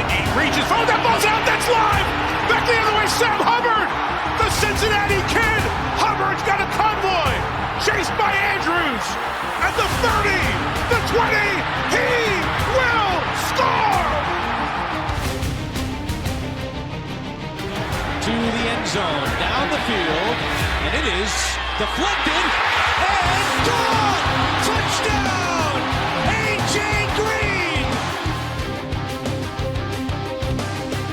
looking, reaches, that ball's out, that's live! Back the other way, Sam Hubbard! The Cincinnati Kid! Hubbard's got a convoy! Chased by Andrews! At the 30, the 20, he will score! To the end zone, down the field, and it is deflected, and gone! Touchdown! A.J. Green!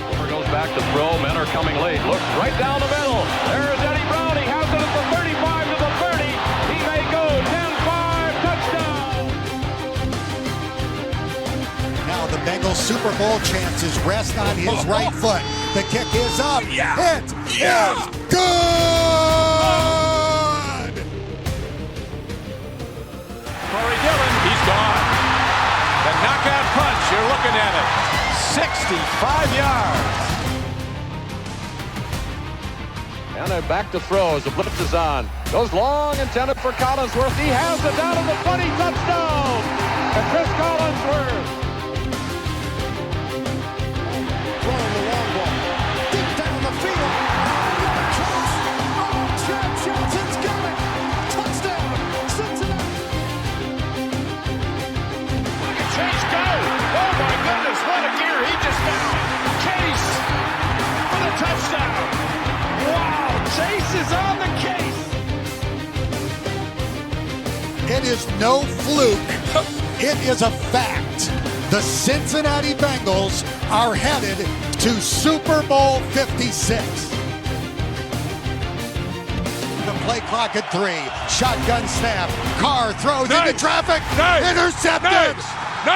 Over goes back to throw, men are coming late, looks right down the middle, there's Eddie Brown, he has it at the 35 to the 30, he may go, 10-5, touchdown! Now the Bengals Super Bowl chances rest on his right foot. The kick is up. Yeah. It is good. Corey Dillon, he's gone. The knockout punch, you're looking at it. 65 yards. And they're back to throw as the blitz is on. Goes long, intended for Collinsworth. He has it down to the 20, touchdown! And Chris Collinsworth. Throwing the long ball. Deep down the field. Trap Johnson's got it. Touchdown, Cincinnati. Look at Chase go! Oh my goodness, what a gear he just found! Chase for the touchdown! Wow, Chase is on the case! It is no fluke. It is a fact. The Cincinnati Bengals are headed to Super Bowl 56. The play clock at 3. Shotgun snap. Carr throws into traffic. Intercepted.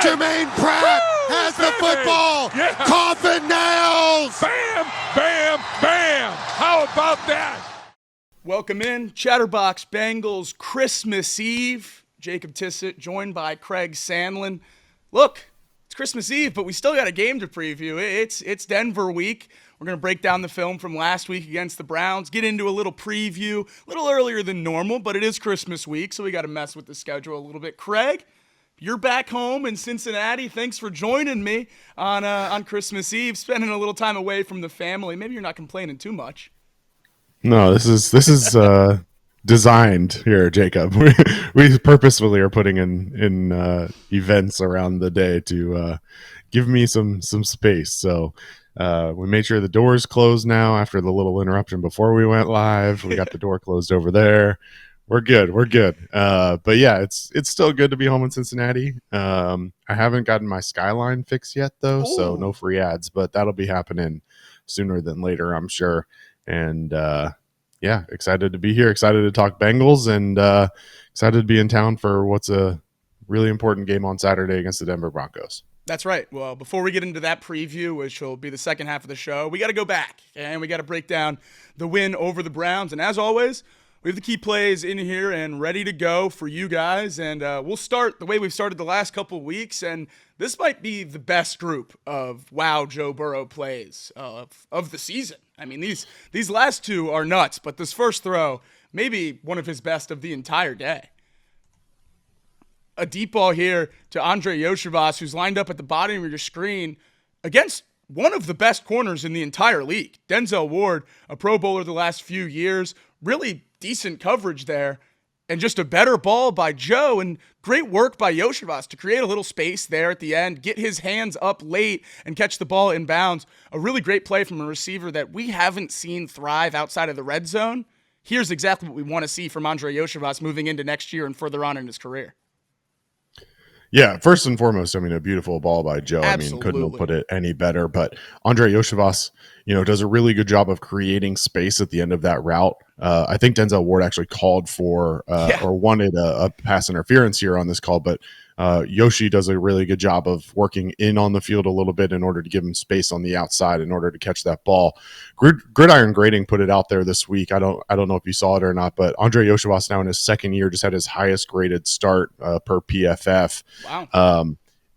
Jermaine Pratt has the football. Yeah. Coffin nails. Bam, bam, bam! How about that? Welcome in, Chatterbox Bengals, Christmas Eve. Jacob Tissett, joined by Craig Sandlin. Look, it's Christmas Eve, but we still got a game to preview. It's Denver week. We're going to break down the film from last week against the Browns, get into a little preview, a little earlier than normal, but it is Christmas week, so we got to mess with the schedule a little bit. Craig, you're back home in Cincinnati. Thanks for joining me on Christmas Eve, spending a little time away from the family. Maybe you're not complaining too much. No, this is designed here, Jacob. We purposefully are putting in events around the day to give me some space. So we made sure the door's closed now after the little interruption before we went live. We got the door closed over there. We're good. But yeah, it's still good to be home in Cincinnati. I haven't gotten my Skyline fix yet though, so no free ads, but that'll be happening sooner than later, I'm sure. And yeah, excited to be here, excited to talk Bengals, and excited to be in town for what's a really important game on Saturday against the Denver Broncos. That's right. Well, before we get into that preview, which will be the second half of the show, we got to go back, and we got to break down the win over the Browns. And as always, we have the key plays in here and ready to go for you guys. And we'll start the way we've started the last couple weeks, and this might be the best group of wow Joe Burrow plays of the season. I mean, these last two are nuts, but this first throw, maybe one of his best of the entire day. A deep ball here to Iosivas, who's lined up at the bottom of your screen against one of the best corners in the entire league. Denzel Ward, a Pro Bowler the last few years, really decent coverage there. And just a better ball by Joe, and great work by Iosivas to create a little space there at the end, get his hands up late and catch the ball in bounds. A really great play from a receiver that we haven't seen thrive outside of the red zone. Here's exactly what we want to see from Iosivas moving into next year and further on in his career. Yeah, first and foremost, I mean, a beautiful ball by Joe. Absolutely. I mean, couldn't have put it any better. But Iosivas, does a really good job of creating space at the end of that route. I think Denzel Ward actually called for or wanted a pass interference here on this call, but Yoshi does a really good job of working in on the field a little bit in order to give him space on the outside in order to catch that ball. Gridiron Grading put it out there this week. I don't know if you saw it or not, but Iosivas now in his second year just had his highest graded start per PFF. Wow.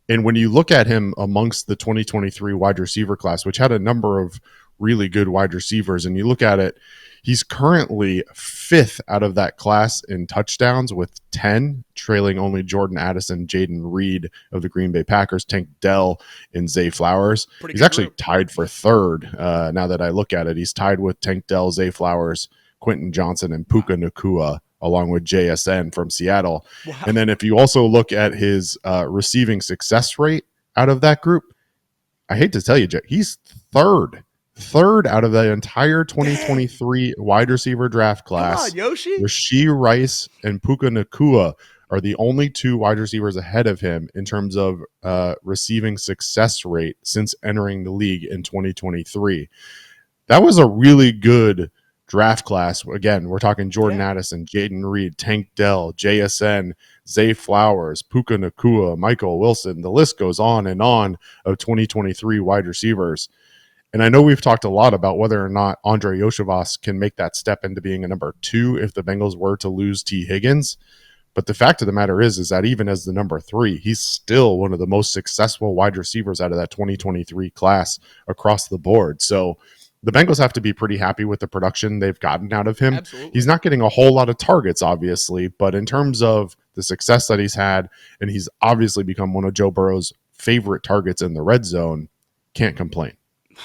And when you look at him amongst the 2023 wide receiver class, which had a number of really good wide receivers. And you look at it, he's currently 5th out of that class in touchdowns with 10, trailing only Jordan Addison, Jaden Reed of the Green Bay Packers, Tank Dell, and Zay Flowers. He's actually tied for 3rd. Now that I look at it, he's tied with Tank Dell, Zay Flowers, Quentin Johnson, and Puka Nacua, along with JSN from Seattle. Wow. And then if you also look at his receiving success rate out of that group, I hate to tell you, Jay, he's 3rd out of the entire 2023 wide receiver draft class. Come on, Yoshi. Rashee Rice and Puka Nacua are the only 2 wide receivers ahead of him in terms of receiving success rate since entering the league in 2023. That was a really good draft class. Again, we're talking Jordan Addison, Jaden Reed, Tank Dell, JSN, Zay Flowers, Puka Nacua, Michael Wilson. The list goes on and on of 2023 wide receivers. And I know we've talked a lot about whether or not Andre Iosivas can make that step into being a number 2 if the Bengals were to lose T. Higgins. But the fact of the matter is that even as the number 3, he's still one of the most successful wide receivers out of that 2023 class across the board. So the Bengals have to be pretty happy with the production they've gotten out of him. Absolutely. He's not getting a whole lot of targets, obviously, but in terms of the success that he's had, and he's obviously become one of Joe Burrow's favorite targets in the red zone, can't complain.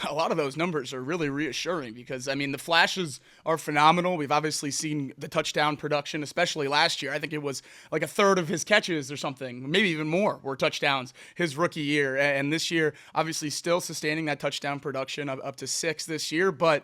A lot of those numbers are really reassuring because, I mean, the flashes are phenomenal. We've obviously seen the touchdown production, especially last year. I think it was like 1/3 of his catches or something, maybe even more, were touchdowns his rookie year. And this year, obviously still sustaining that touchdown production up to 6 this year. But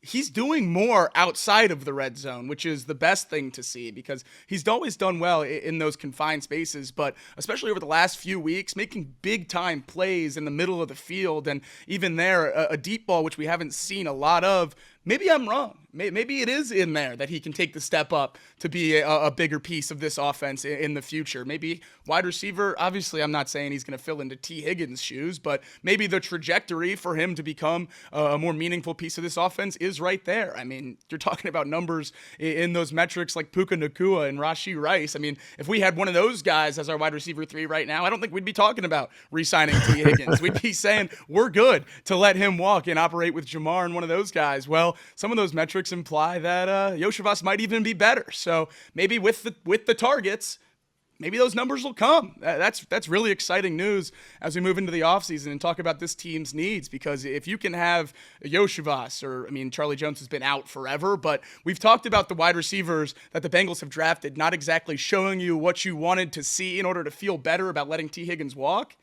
he's doing more outside of the red zone, which is the best thing to see because he's always done well in those confined spaces, but especially over the last few weeks, making big time plays in the middle of the field. And even there, a deep ball, which we haven't seen a lot of. Maybe I'm wrong. Maybe it is in there that he can take the step up to be a bigger piece of this offense in the future. Maybe wide receiver, obviously I'm not saying he's going to fill into T. Higgins' shoes, but maybe the trajectory for him to become a more meaningful piece of this offense is right there. I mean, you're talking about numbers in those metrics like Puka Nacua and Rashee Rice. I mean, if we had one of those guys as our wide receiver 3 right now, I don't think we'd be talking about re-signing T. Higgins. We'd be saying we're good to let him walk and operate with Jamar and one of those guys. Well, some of those metrics imply that Iosivas might even be better. So maybe with the targets, maybe those numbers will come. That's really exciting news as we move into the offseason and talk about this team's needs, because if you can have Iosivas, or, I mean, Charlie Jones has been out forever, but we've talked about the wide receivers that the Bengals have drafted not exactly showing you what you wanted to see in order to feel better about letting T. Higgins walk.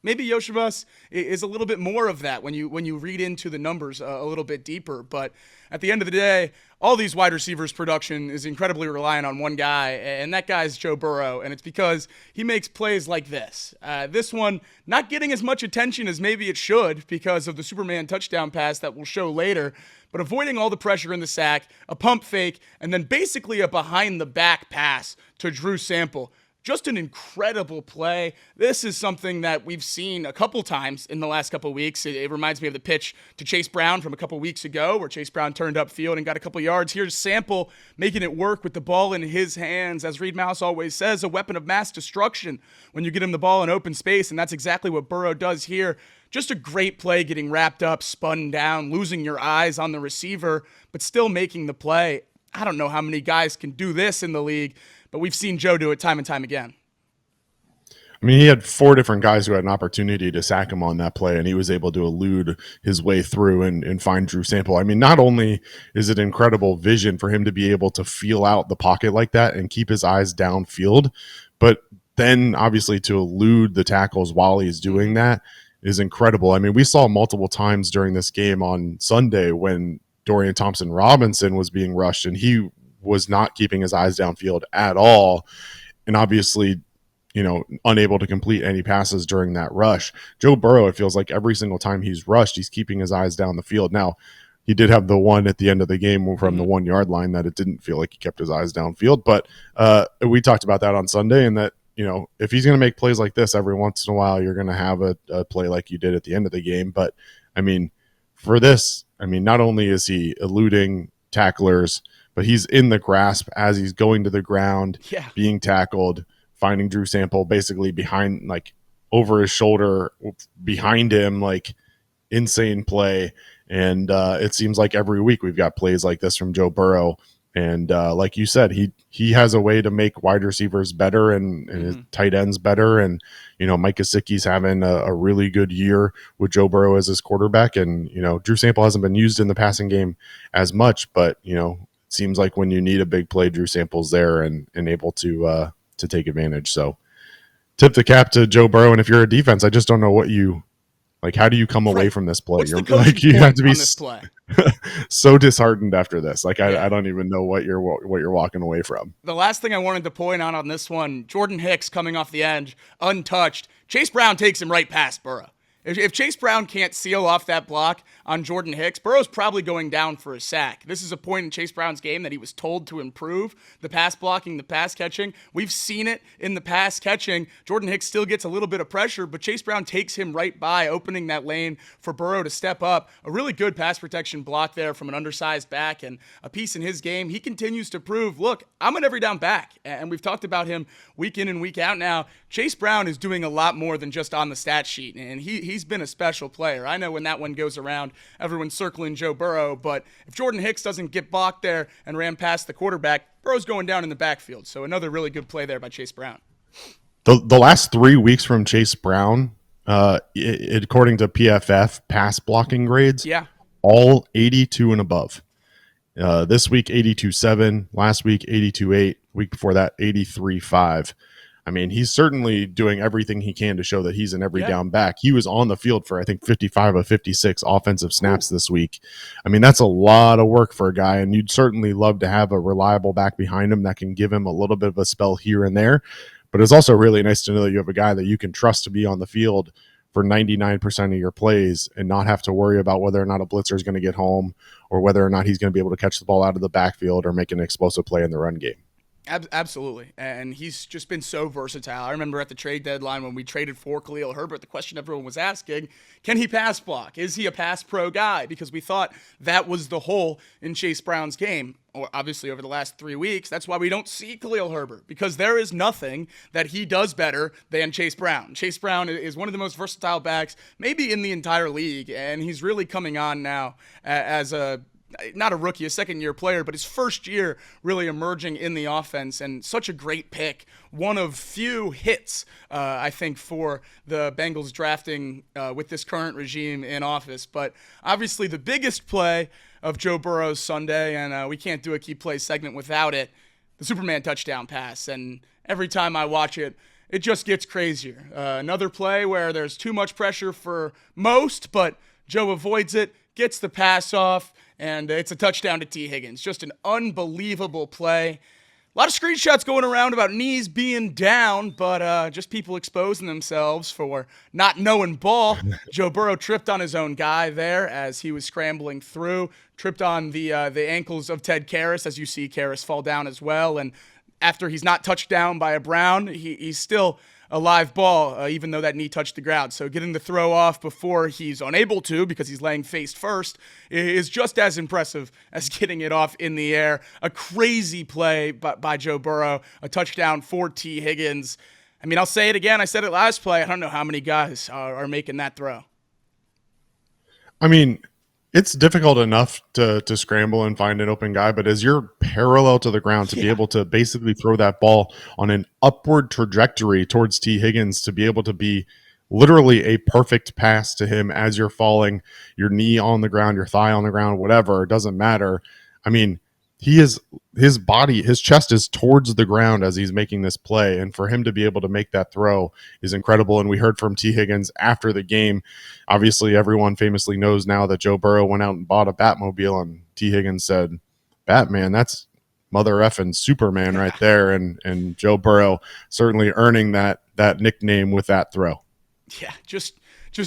Maybe Iosivas is a little bit more of that when you read into the numbers a little bit deeper. But at the end of the day, all these wide receivers' production is incredibly reliant on one guy, and that guy is Joe Burrow. And it's because he makes plays like this. This one not getting as much attention as maybe it should because of the Superman touchdown pass that we'll show later, but avoiding all the pressure in the sack, a pump fake, and then basically a behind-the-back pass to Drew Sample. Just an incredible play. This is something that we've seen a couple times in the last couple weeks. It reminds me of the pitch to Chase Brown from a couple weeks ago where Chase Brown turned upfield and got a couple yards. Here's Sample making it work with the ball in his hands. As Reed Mouse always says, a weapon of mass destruction when you get him the ball in open space, and that's exactly what Burrow does here. Just a great play, getting wrapped up, spun down, losing your eyes on the receiver, but still making the play. I don't know how many guys can do this in the league, but we've seen Joe do it time and time again. I mean, he had 4 different guys who had an opportunity to sack him on that play, and he was able to elude his way through and find Drew Sample. I mean, not only is it incredible vision for him to be able to feel out the pocket like that and keep his eyes downfield, but then obviously to elude the tackles while he's doing that is incredible. I mean, we saw multiple times during this game on Sunday when Dorian Thompson-Robinson was being rushed, and he was not keeping his eyes downfield at all, and obviously, unable to complete any passes during that rush. Joe Burrow, it feels like every single time he's rushed, he's keeping his eyes down the field. Now, he did have the one at the end of the game from the 1 yard line that it didn't feel like he kept his eyes downfield, but we talked about that on Sunday, and that, if he's going to make plays like this every once in a while, you're going to have a play like you did at the end of the game. But, I mean, for this, not only is he eluding tacklers, but he's in the grasp as he's going to the ground, being tackled, finding Drew Sample basically behind, like over his shoulder, behind him, like insane play. And it seems like every week we've got plays like this from Joe Burrow. And like you said, he has a way to make wide receivers better and his tight ends better. And, Mike Gesicki's having a really good year with Joe Burrow as his quarterback. And, Drew Sample hasn't been used in the passing game as much, but, it seems like when you need a big play, Drew Sample's there and able to take advantage. So tip the cap to Joe Burrow. And if you're a defense, I just don't know how do you come away from this play? You have to be so disheartened after this. I don't even know what you're walking away from. The last thing I wanted to point out on this one, Jordan Hicks coming off the edge, untouched. Chase Brown takes him right past Burrow. If Chase Brown can't seal off that block on Jordan Hicks, Burrow's probably going down for a sack. This is a point in Chase Brown's game that he was told to improve the pass blocking, the pass catching. We've seen it in the pass catching. Jordan Hicks still gets a little bit of pressure, but Chase Brown takes him right by, opening that lane for Burrow to step up. A really good pass protection block there from an undersized back and a piece in his game. He continues to prove, look, I'm an every down back. And we've talked about him week in and week out now. Chase Brown is doing a lot more than just on the stat sheet, and he's been a special player. I know when that one goes around, everyone's circling Joe Burrow, but if Jordan Hicks doesn't get blocked there and ran past the quarterback, Burrow's going down in the backfield. So another really good play there by Chase Brown. The last 3 weeks from Chase Brown, according to PFF pass blocking grades, all 82 and above. This week 82.7, last week 82.8, week before that 83.5. I mean, he's certainly doing everything he can to show that he's an every down back. He was on the field for, I think, 55 of 56 offensive snaps this week. I mean, that's a lot of work for a guy, and you'd certainly love to have a reliable back behind him that can give him a little bit of a spell here and there. But it's also really nice to know that you have a guy that you can trust to be on the field for 99% of your plays and not have to worry about whether or not a blitzer is going to get home or whether or not he's going to be able to catch the ball out of the backfield or make an explosive play in the run game. Absolutely. And he's just been so versatile. I remember at the trade deadline when we traded for Khalil Herbert, the question everyone was asking, can he pass block? Is he a pass pro guy? Because we thought that was the hole in Chase Brown's game. Or obviously over the last 3 weeks, that's why we don't see Khalil Herbert, because there is nothing that he does better than Chase Brown. Chase Brown is one of the most versatile backs maybe in the entire league, and he's really coming on now as not a rookie, a second-year player, but his first year really emerging in the offense, and such a great pick. One of few hits, I think, for the Bengals drafting with this current regime in office. But obviously the biggest play of Joe Burrow's Sunday, and we can't do a key play segment without it, the Superman touchdown pass. And every time I watch it, it just gets crazier. Another play where there's too much pressure for most, but Joe avoids it, gets the pass off, and it's a touchdown to T. Higgins. Just an unbelievable play. A lot of screenshots going around about knees being down, but just people exposing themselves for not knowing ball. Joe Burrow tripped on his own guy there as he was scrambling through, tripped on the ankles of Ted Karras, as you see Karras fall down as well. And after he's not touched down by a Brown, he's still a live ball, even though that knee touched the ground. So getting the throw off before he's unable to, because he's laying face first, is just as impressive as getting it off in the air. A crazy play by Joe Burrow, a touchdown for T. Higgins. I mean, I'll say it again. I said it last play. I don't know how many guys are making that throw. I mean, it's difficult enough to scramble and find an open guy, but as you're parallel to the ground to be able to basically throw that ball on an upward trajectory towards T. Higgins, to be able to be literally a perfect pass to him as you're falling, your knee on the ground, your thigh on the ground, whatever, it doesn't matter. I mean, his chest is towards the ground as he's making this play. And for him to be able to make that throw is incredible. And we heard from T. Higgins after the game. Obviously, everyone famously knows now that Joe Burrow went out and bought a Batmobile, and T. Higgins said, "Batman, that's mother effing Superman right there." And Joe Burrow certainly earning that nickname with that throw. Yeah, just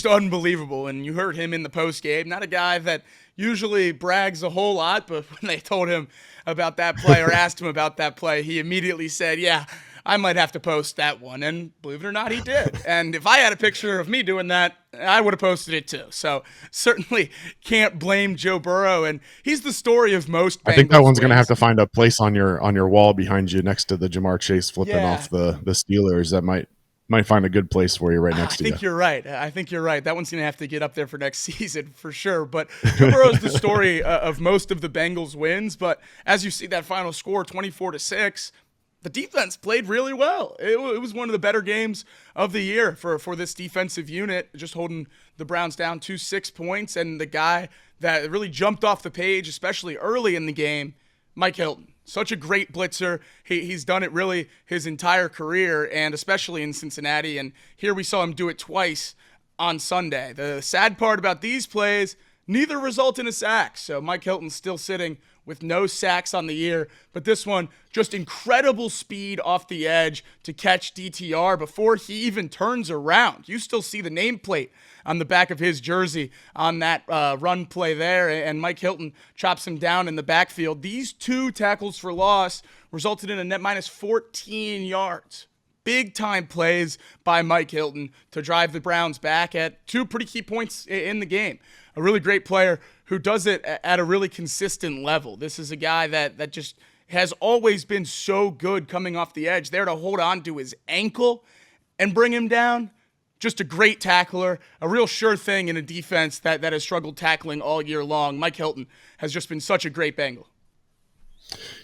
unbelievable. And you heard him in the post game. Not a guy that usually brags a whole lot, but when they told him about that play or asked him about that play, he immediately said, yeah, I might have to post that one. And believe it or not, he did. And if I had a picture of me doing that, I would have posted it too. So certainly can't blame Joe Burrow. And he's the story of most Bengals. I think that one's going to have to find a place on your wall behind you next to the Jamar Chase flipping off the Steelers. That might might find a good place for you right next to you. I think you're right. That one's going to have to get up there for next season for sure. But Joe Burrow is the story of most of the Bengals wins. But as you see that final score, 24-6, the defense played really well. It was one of the better games of the year for this defensive unit, just holding the Browns down to 6 points. And the guy that really jumped off the page, especially early in the game, Mike Hilton. Such a great blitzer. He's done it really his entire career, and especially in Cincinnati. And here we saw him do it twice on Sunday. The sad part about these plays, neither result in a sack. So Mike Hilton's still sitting with no sacks on the year. But this one, just incredible speed off the edge to catch DTR before he even turns around. You still see the nameplate on the back of his jersey on that run play there, and Mike Hilton chops him down in the backfield. These 2 tackles for loss resulted in a net minus 14 yards. Big time plays by Mike Hilton to drive the Browns back at 2 pretty key points in the game. A really great player who does it at a really consistent level. This is a guy that just has always been so good coming off the edge, there to hold on to his ankle and bring him down. Just a great tackler, a real sure thing in a defense that has struggled tackling all year long. Mike Hilton has just been such a great Bengal.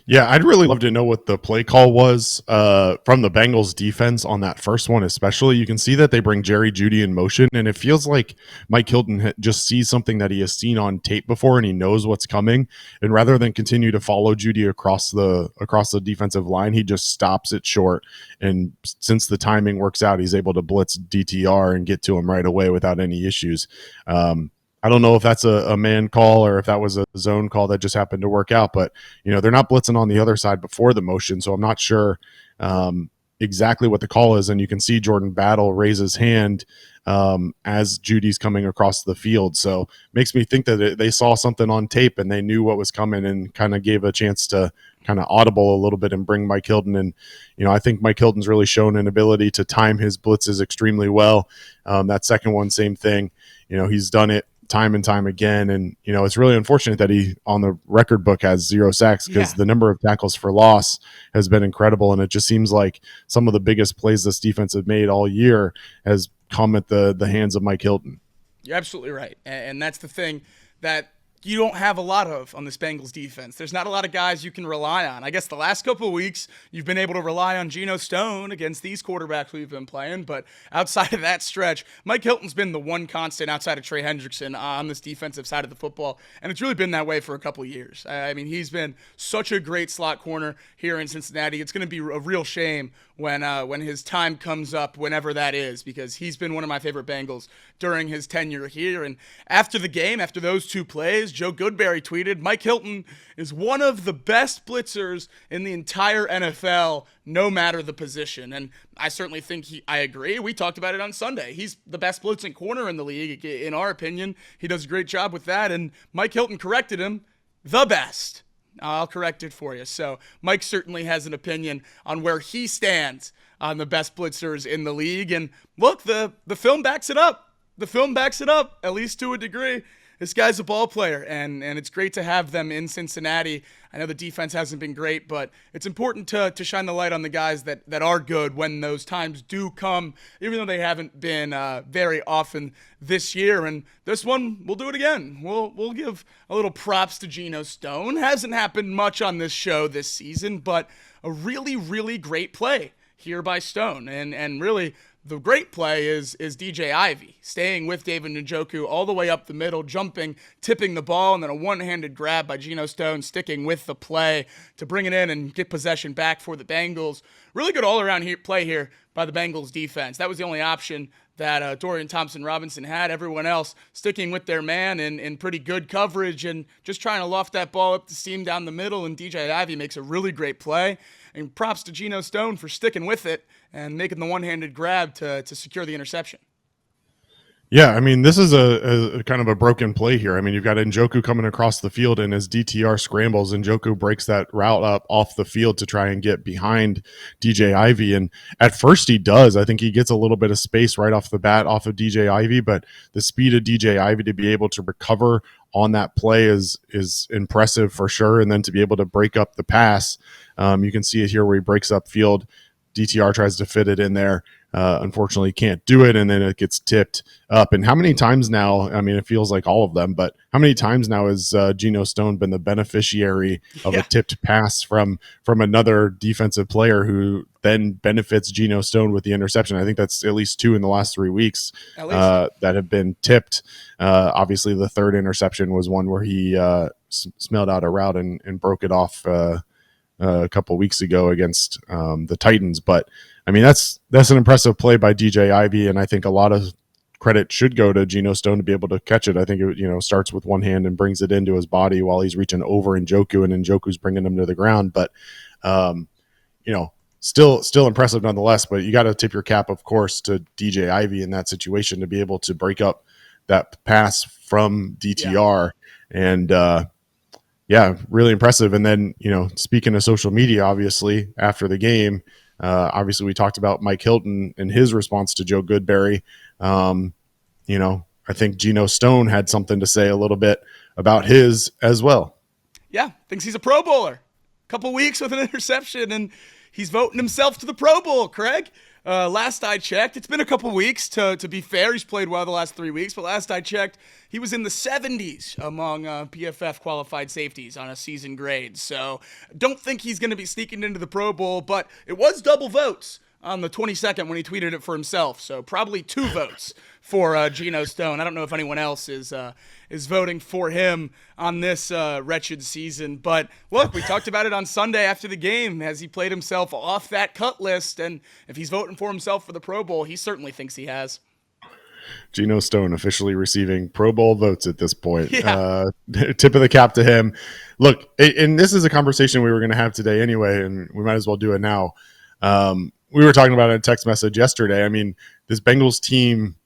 Yeah, I'd really love to know what the play call was from the Bengals defense on that first one, especially. You can see that they bring Jerry Jeudy in motion, and it feels like Mike Hilton just sees something that he has seen on tape before, and he knows what's coming. And rather than continue to follow Jeudy across the defensive line, he just stops it short. And since the timing works out, he's able to blitz DTR and get to him right away without any issues. I don't know if that's a man call or if that was a zone call that just happened to work out, but they're not blitzing on the other side before the motion, so I'm not sure exactly what the call is. And you can see Jordan Battle raise his hand as Judy's coming across the field, so makes me think that they saw something on tape and they knew what was coming and kind of gave a chance to kind of audible a little bit and bring Mike Hilton. And I think Mike Hilton's really shown an ability to time his blitzes extremely well. That second one, same thing. He's done it time and time again, and it's really unfortunate that he on the record book has 0 sacks because the number of tackles for loss has been incredible, and it just seems like some of the biggest plays this defense have made all year has come at the hands of Mike Hilton. You're absolutely right, and that's the thing that you don't have a lot of on this Bengals defense. There's not a lot of guys you can rely on. I guess the last couple of weeks, you've been able to rely on Geno Stone against these quarterbacks we've been playing, but outside of that stretch, Mike Hilton's been the one constant outside of Trey Hendrickson on this defensive side of the football, and it's really been that way for a couple of years. I mean, he's been such a great slot corner here in Cincinnati. It's going to be a real shame when his time comes up, whenever that is, because he's been one of my favorite Bengals during his tenure here. And after the game, after those 2 plays, Joe Goodberry tweeted, Mike Hilton is one of the best blitzers in the entire NFL, no matter the position. And I certainly think I agree. We talked about it on Sunday. He's the best blitzing corner in the league, in our opinion. He does a great job with that. And Mike Hilton corrected him, the best. I'll correct it for you. So Mike certainly has an opinion on where he stands on the best blitzers in the league. And look, the film backs it up. The film backs it up, at least to a degree. This guy's a ball player, and it's great to have them in Cincinnati. I know the defense hasn't been great, but it's important to shine the light on the guys that are good when those times do come, even though they haven't been very often this year. And this one, we'll do it again. We'll give a little props to Geno Stone. Hasn't happened much on this show this season, but a really, really great play here by Stone. And really, the great play is DJ Ivey staying with David Njoku all the way up the middle, jumping, tipping the ball, and then a one-handed grab by Geno Stone, sticking with the play to bring it in and get possession back for the Bengals. Really good all-around play here by the Bengals defense. That was the only option that Dorian Thompson-Robinson had. Everyone else sticking with their man in pretty good coverage and just trying to loft that ball up the seam down the middle, and DJ Ivey makes a really great play. And props to Geno Stone for sticking with it and making the one-handed grab to secure the interception. Yeah, I mean, this is a kind of a broken play here. I mean, you've got Njoku coming across the field, and as DTR scrambles, Njoku breaks that route up off the field to try and get behind DJ Ivey. And at first he does. I think he gets a little bit of space right off the bat off of DJ Ivey, but the speed of DJ Ivey to be able to recover on that play is impressive for sure. And then to be able to break up the pass, you can see it here where he breaks up field. DTR tries to fit it in there, unfortunately can't do it, and then it gets tipped up. And how many times now, I mean, it feels like all of them, but how many times now has Geno Stone been the beneficiary of a tipped pass from another defensive player who then benefits Geno Stone with the interception? I think that's at least 2 in the last 3 weeks that have been tipped. Obviously, the third interception was one where he smelled out a route and broke it off a couple weeks ago against the Titans. But I mean, that's an impressive play by DJ Ivey, and I think a lot of credit should go to Geno Stone to be able to catch it. I think it starts with one hand and brings it into his body while he's reaching over Njoku, and Njoku's bringing him to the ground. But still impressive nonetheless. But you got to tip your cap, of course, to DJ Ivey in that situation to be able to break up that pass from DTR. And really impressive. And then, speaking of social media, obviously, after the game, obviously we talked about Mike Hilton and his response to Joe Goodberry. I think Geno Stone had something to say a little bit about his as well. Yeah, thinks he's a Pro Bowler. Couple weeks with an interception, and he's voting himself to the Pro Bowl, Craig. Last I checked, it's been a couple weeks. To be fair, he's played well the last 3 weeks, but last I checked, he was in the 70s among PFF qualified safeties on a season grade. So don't think he's going to be sneaking into the Pro Bowl, but it was double votes on the 22nd when he tweeted it for himself. So probably 2 votes for Geno Stone. I don't know if anyone else is voting for him on this wretched season. But look, we talked about it on Sunday after the game. Has he played himself off that cut list? And if he's voting for himself for the Pro Bowl, he certainly thinks he has. Geno Stone officially receiving Pro Bowl votes at this point. Yeah. Tip of the cap to him. Look, and this is a conversation we were going to have today anyway, and we might as well do it now. We were talking about it in a text message yesterday. I mean, this Bengals team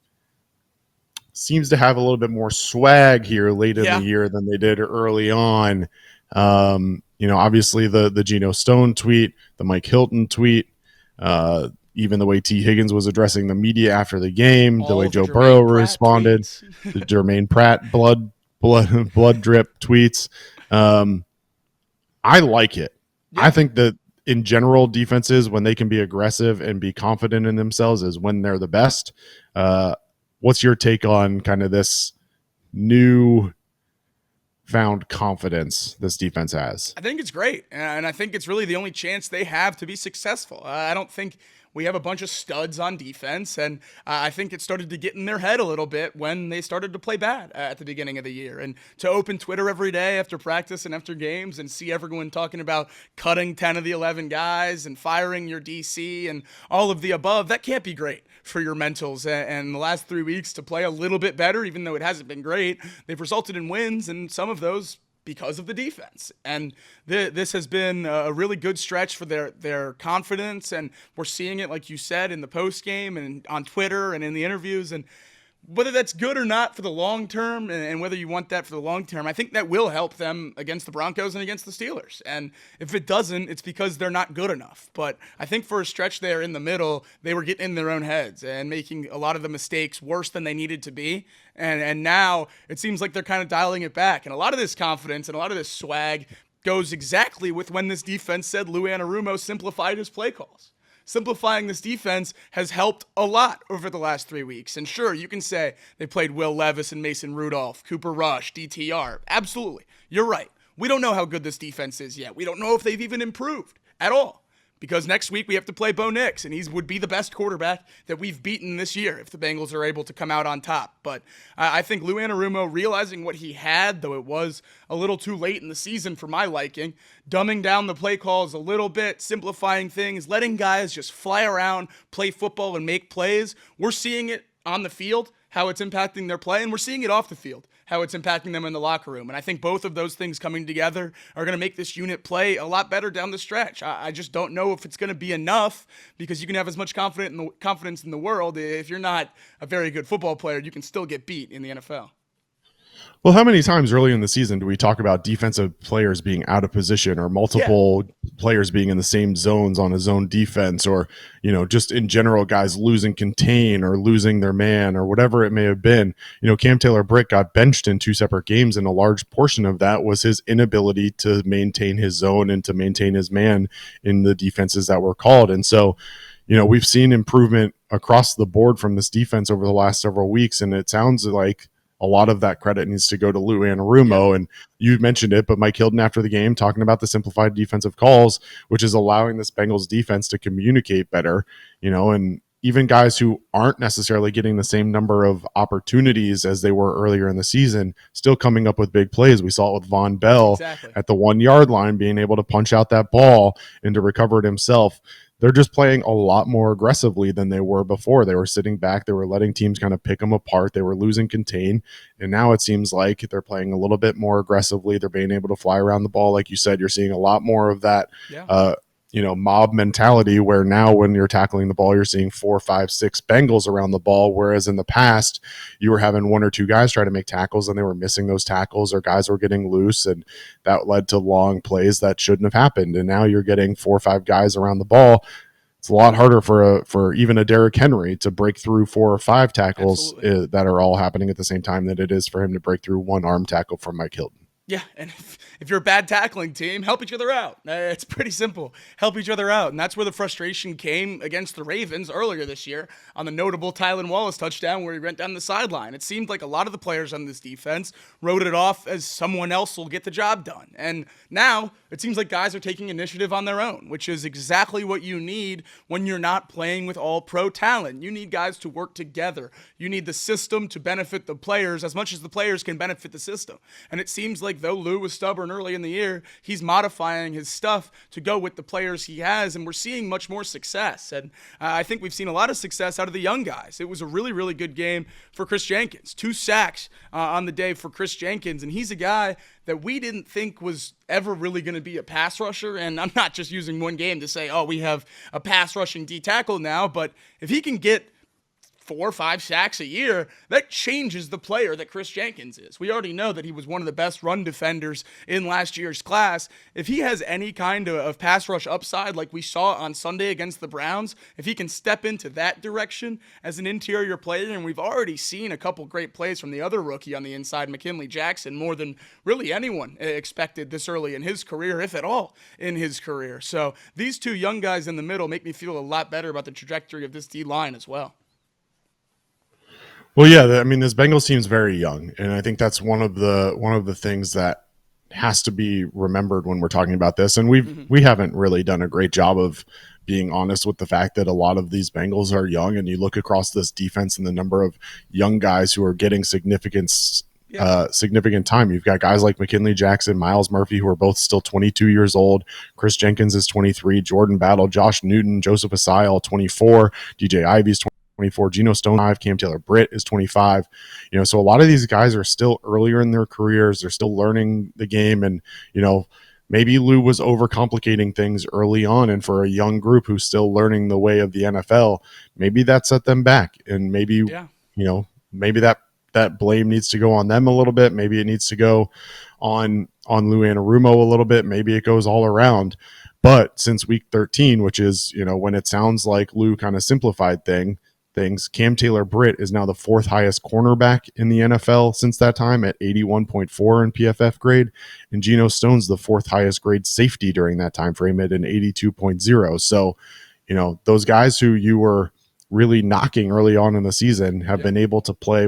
seems to have a little bit more swag here late in the year than they did early on. Obviously the Geno Stone tweet, the Mike Hilton tweet, even the way T. Higgins was addressing the media after the game, the way Joe Burrow responded, the Jermaine Pratt blood drip tweets. I like it. Yeah. I think that in general, defenses, when they can be aggressive and be confident in themselves, is when they're the best. What's your take on kind of this new found confidence this defense has? I think it's great, and I think it's really the only chance they have to be successful. I don't think we have a bunch of studs on defense, and I think it started to get in their head a little bit when they started to play bad at the beginning of the year. And to open Twitter every day after practice and after games and see everyone talking about cutting 10 of the 11 guys and firing your DC and all of the above, that can't be great for your mentals. And the last 3 weeks to play a little bit better, even though it hasn't been great, they've resulted in wins, and some of those because of the defense. And this has been a really good stretch for their confidence, and we're seeing it, like you said, in the post game and on Twitter and in the interviews. And whether that's good or not for the long term, and whether you want that for the long term, I think that will help them against the Broncos and against the Steelers. And if it doesn't, it's because they're not good enough. But I think for a stretch there in the middle, they were getting in their own heads and making a lot of the mistakes worse than they needed to be. And now it seems like they're kind of dialing it back. And a lot of this confidence and a lot of this swag goes exactly with when this defense said Lou Anarumo simplified his play calls. Simplifying this defense has helped a lot over the last 3 weeks. And sure, you can say they played Will Levis and Mason Rudolph, Cooper Rush, DTR. Absolutely. You're right. We don't know how good this defense is yet. We don't know if they've even improved at all. Because next week we have to play Bo Nix, and he would be the best quarterback that we've beaten this year if the Bengals are able to come out on top. But I think Lou Anarumo, realizing what he had, though it was a little too late in the season for my liking, dumbing down the play calls a little bit, simplifying things, letting guys just fly around, play football, and make plays. We're seeing it on the field, how it's impacting their play, and we're seeing it off the field, how it's impacting them in the locker room. And I think both of those things coming together are going to make this unit play a lot better down the stretch. I just don't know if it's going to be enough, because you can have as much confidence in the world. If you're not a very good football player, you can still get beat in the NFL. Well, how many times early in the season do we talk about defensive players being out of position, or multiple players being in the same zones on a zone defense, or, just in general, guys losing contain or losing their man or whatever it may have been? Cam Taylor-Britt got benched in 2 separate games, and a large portion of that was his inability to maintain his zone and to maintain his man in the defenses that were called. And so, we've seen improvement across the board from this defense over the last several weeks, and it sounds like a lot of that credit needs to go to Lou Anarumo. And you mentioned it, but Mike Hilton after the game talking about the simplified defensive calls, which is allowing this Bengals defense to communicate better, and even guys who aren't necessarily getting the same number of opportunities as they were earlier in the season, still coming up with big plays. We saw it with Von Bell at the 1 yard line, being able to punch out that ball and to recover it himself. They're just playing a lot more aggressively than they were before. They were sitting back. They were letting teams kind of pick them apart. They were losing contain. And now it seems like they're playing a little bit more aggressively. They're being able to fly around the ball. Like you said, you're seeing a lot more of that, mob mentality, where now when you're tackling the ball, you're seeing 4, 5, 6 Bengals around the ball. Whereas in the past, you were having 1 or 2 guys try to make tackles and they were missing those tackles, or guys were getting loose, and that led to long plays that shouldn't have happened. And now you're getting 4 or 5 guys around the ball. It's a lot harder for even a Derrick Henry to break through 4 or 5 tackles that are all happening at the same time than it is for him to break through 1 arm tackle from Mike Hilton. Yeah, and if you're a bad tackling team, help each other out. It's pretty simple. Help each other out. And that's where the frustration came against the Ravens earlier this year on the notable Tylan Wallace touchdown where he went down the sideline. It seemed like a lot of the players on this defense wrote it off as someone else will get the job done. And now it seems like guys are taking initiative on their own, which is exactly what you need when you're not playing with all pro talent. You need guys to work together. You need the system to benefit the players as much as the players can benefit the system. And it seems like though Lou was stubborn early in the year, he's modifying his stuff to go with the players he has, and we're seeing much more success. And I think we've seen a lot of success out of the young guys. It was a really, really good game for Chris Jenkins. 2 sacks on the day for Chris Jenkins, and he's a guy that we didn't think was ever really going to be a pass rusher. And I'm not just using one game to say, oh, we have a pass rushing D tackle now, but if he can get 4 or 5 sacks a year, that changes the player that Chris Jenkins is. We already know that he was one of the best run defenders in last year's class. If he has any kind of pass rush upside like we saw on Sunday against the Browns, if he can step into that direction as an interior player, and we've already seen a couple great plays from the other rookie on the inside, McKinley Jackson, more than really anyone expected this early in his career, if at all in his career. So these 2 young guys in the middle make me feel a lot better about the trajectory of this D-line as well. Well, yeah, I mean, this Bengals team's very young, and I think that's one of the things that has to be remembered when we're talking about this. And we haven't really done a great job of being honest with the fact that a lot of these Bengals are young, and you look across this defense and the number of young guys who are getting significant time. You've got guys like McKinley Jackson, Myles Murphy, who are both still 22 years old. Chris Jenkins is 23, Jordan Battle, Josh Newton, Joseph Asai, all 24, DJ Ivy's 24, Geno Stone 5, Cam Taylor-Britt is 25. So a lot of these guys are still earlier in their careers. They're still learning the game, and maybe Lou was overcomplicating things early on, and for a young group who's still learning the way of the NFL, maybe that set them back, and maybe maybe that blame needs to go on them a little bit. Maybe it needs to go on Lou Anarumo a little bit. Maybe it goes all around. But since week 13, which is when it sounds like Lou kind of simplified things, Cam Taylor-Britt is now the 4th highest cornerback in the NFL since that time at 81.4 in PFF grade, and Geno Stone's the 4th highest grade safety during that time frame at an 82.0. So, those guys who you were really knocking early on in the season have been able to play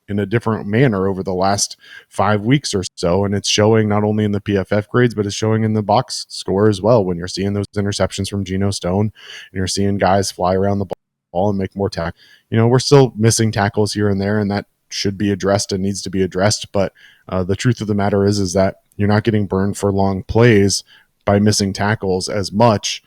in a different manner over the last 5 weeks or so, and it's showing not only in the PFF grades, but it's showing in the box score as well. When you're seeing those interceptions from Geno Stone, and you're seeing guys fly around the ball and make more tackles. We're still missing tackles here and there, and that should be addressed and needs to be addressed. But the truth of the matter is that you're not getting burned for long plays by missing tackles as much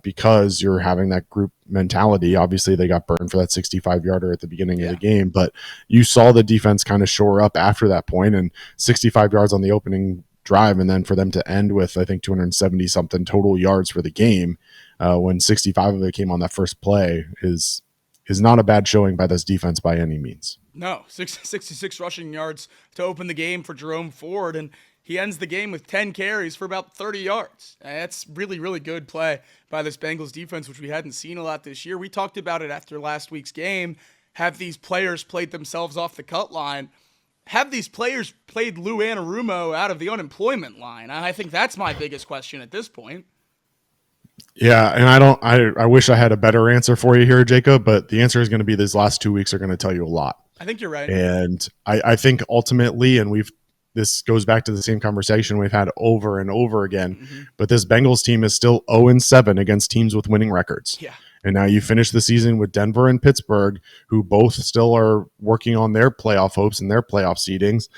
because you're having that group mentality. Obviously, they got burned for that 65-yarder at the beginning of the game, but you saw the defense kind of shore up after that point, and 65 yards on the opening drive, and then for them to end with, I think, 270-something total yards for the game, when 65 of it came on that first play is not a bad showing by this defense by any means. No, 66 rushing yards to open the game for Jerome Ford, and he ends the game with 10 carries for about 30 yards. That's really, really good play by this Bengals defense, which we hadn't seen a lot this year. We talked about it after last week's game. Have these players played themselves off the cut line? Have these players played Lou Anarumo out of the unemployment line? I think that's my biggest question at this point. Yeah, and I wish I had a better answer for you here, Jacob, but the answer is going to be these last 2 weeks are going to tell you a lot. I think you're right. And I think ultimately, and this goes back to the same conversation we've had over and over again, but this Bengals team is still 0-7 against teams with winning records. Yeah. And now you finish the season with Denver and Pittsburgh, who both still are working on their playoff hopes and their playoff seedings.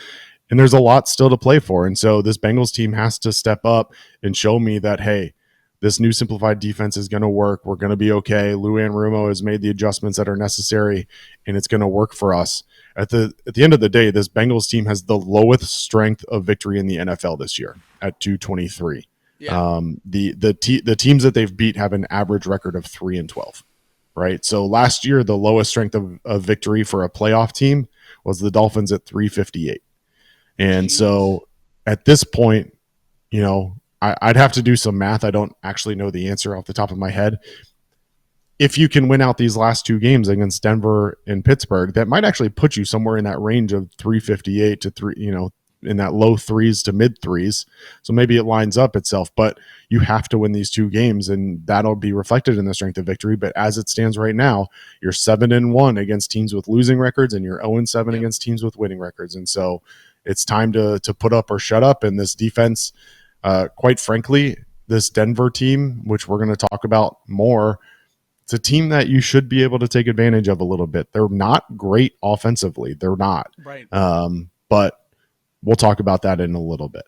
And there's a lot still to play for. And so this Bengals team has to step up and show me that, hey, this new simplified defense is going to work. We're going to be okay. Lou Anarumo has made the adjustments that are necessary, and it's going to work for us. At the end of the day, this Bengals team has the lowest strength of victory in the NFL this year at 223. Yeah. The teams that they've beat have an average record of 3-12. Right. So last year, the lowest strength of victory for a playoff team was the Dolphins at 358. And so at this point, I'd have to do some math. I don't actually know the answer off the top of my head. If you can win out these last two games against Denver and Pittsburgh, that might actually put you somewhere in that range of 358 to 3, in that low threes to mid threes. So maybe it lines up itself, but you have to win these two games and that'll be reflected in the strength of victory. But as it stands right now, you're 7-1 against teams with losing records and you're 0-7 against teams with winning records. And so it's time to put up or shut up. And this defense, quite frankly, this Denver team, which we're going to talk about more, it's a team that you should be able to take advantage of a little bit. They're not great offensively. They're not. Right. But we'll talk about that in a little bit.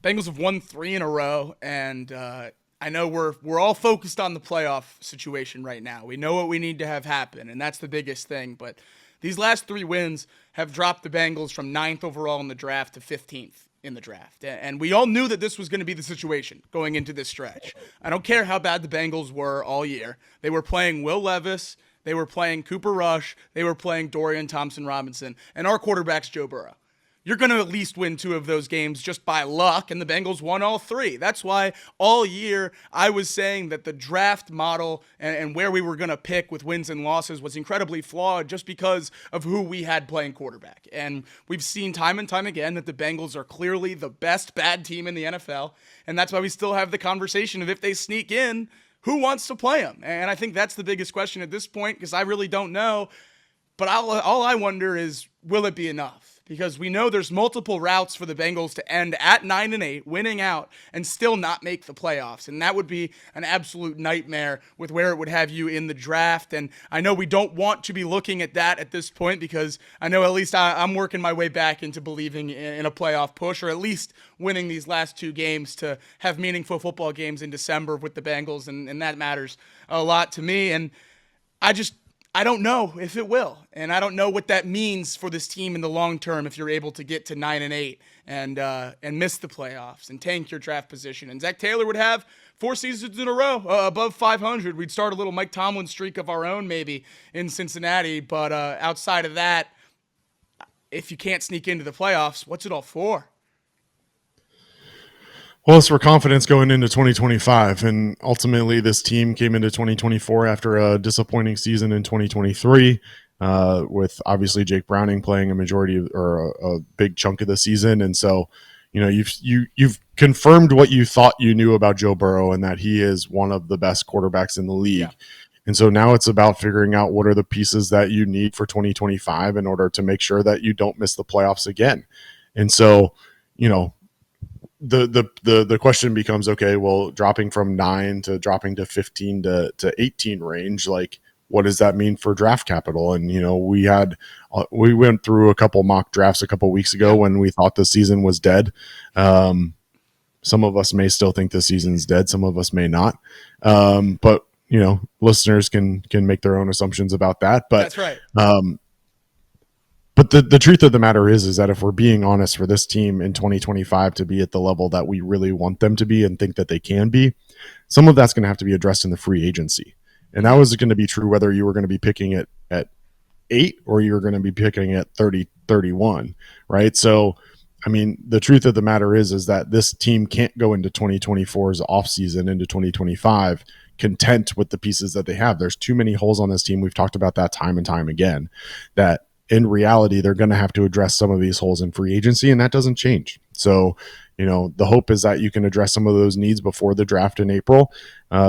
Bengals have won 3 in a row, and I know we're all focused on the playoff situation right now. We know what we need to have happen, and that's the biggest thing. But these last 3 wins have dropped the Bengals from 9th overall in the draft to 15th in the draft. And we all knew that this was going to be the situation going into this stretch. I don't care how bad the Bengals were all year. They were playing Will Levis. They were playing Cooper Rush. They were playing Dorian Thompson-Robinson. And our quarterback's Joe Burrow. You're going to at least win 2 of those games just by luck, and the Bengals won all 3. That's why all year I was saying that the draft model and where we were going to pick with wins and losses was incredibly flawed just because of who we had playing quarterback. And we've seen time and time again that the Bengals are clearly the best bad team in the NFL, and that's why we still have the conversation of if they sneak in, who wants to play them? And I think that's the biggest question at this point because I really don't know. But all I wonder is, will it be enough? Because we know there's multiple routes for the Bengals to end at 9-8, winning out, and still not make the playoffs. And that would be an absolute nightmare with where it would have you in the draft. And I know we don't want to be looking at that at this point because I know at least I'm working my way back into believing in a playoff push, or at least winning these last 2 games to have meaningful football games in December with the Bengals. And that matters a lot to me. And I don't know if it will, and I don't know what that means for this team in the long term if you're able to get to 9-8 and miss the playoffs and tank your draft position. And Zach Taylor would have 4 seasons in a row above 500. We'd start a little Mike Tomlin streak of our own maybe in Cincinnati, but outside of that, if you can't sneak into the playoffs, what's it all for? Well, it's for confidence going into 2025. And ultimately, this team came into 2024 after a disappointing season in 2023, with obviously Jake Browning playing a majority or a big chunk of the season. And so, you've confirmed what you thought you knew about Joe Burrow and that he is one of the best quarterbacks in the league. Yeah. And so now it's about figuring out what are the pieces that you need for 2025 in order to make sure that you don't miss the playoffs again. And so, the question becomes, okay, well, dropping from 9 to dropping to 15 to 18 range, like, what does that mean for draft capital? And, we went through a couple mock drafts a couple weeks ago when we thought the season was dead. Some of us may still think the season's dead. Some of us may not. But, listeners can make their own assumptions about that. But that's right. But the truth of the matter is that if we're being honest, for this team in 2025 to be at the level that we really want them to be and think that they can be, some of that's going to have to be addressed in the free agency. And that was going to be true whether you were going to be picking it at 8 or you were going to be picking at 30, 31, right? So, the truth of the matter is that this team can't go into 2024's offseason into 2025 content with the pieces that they have. There's too many holes on this team. We've talked about that time and time again, that in reality, they're going to have to address some of these holes in free agency, and that doesn't change. So, the hope is that you can address some of those needs before the draft in April,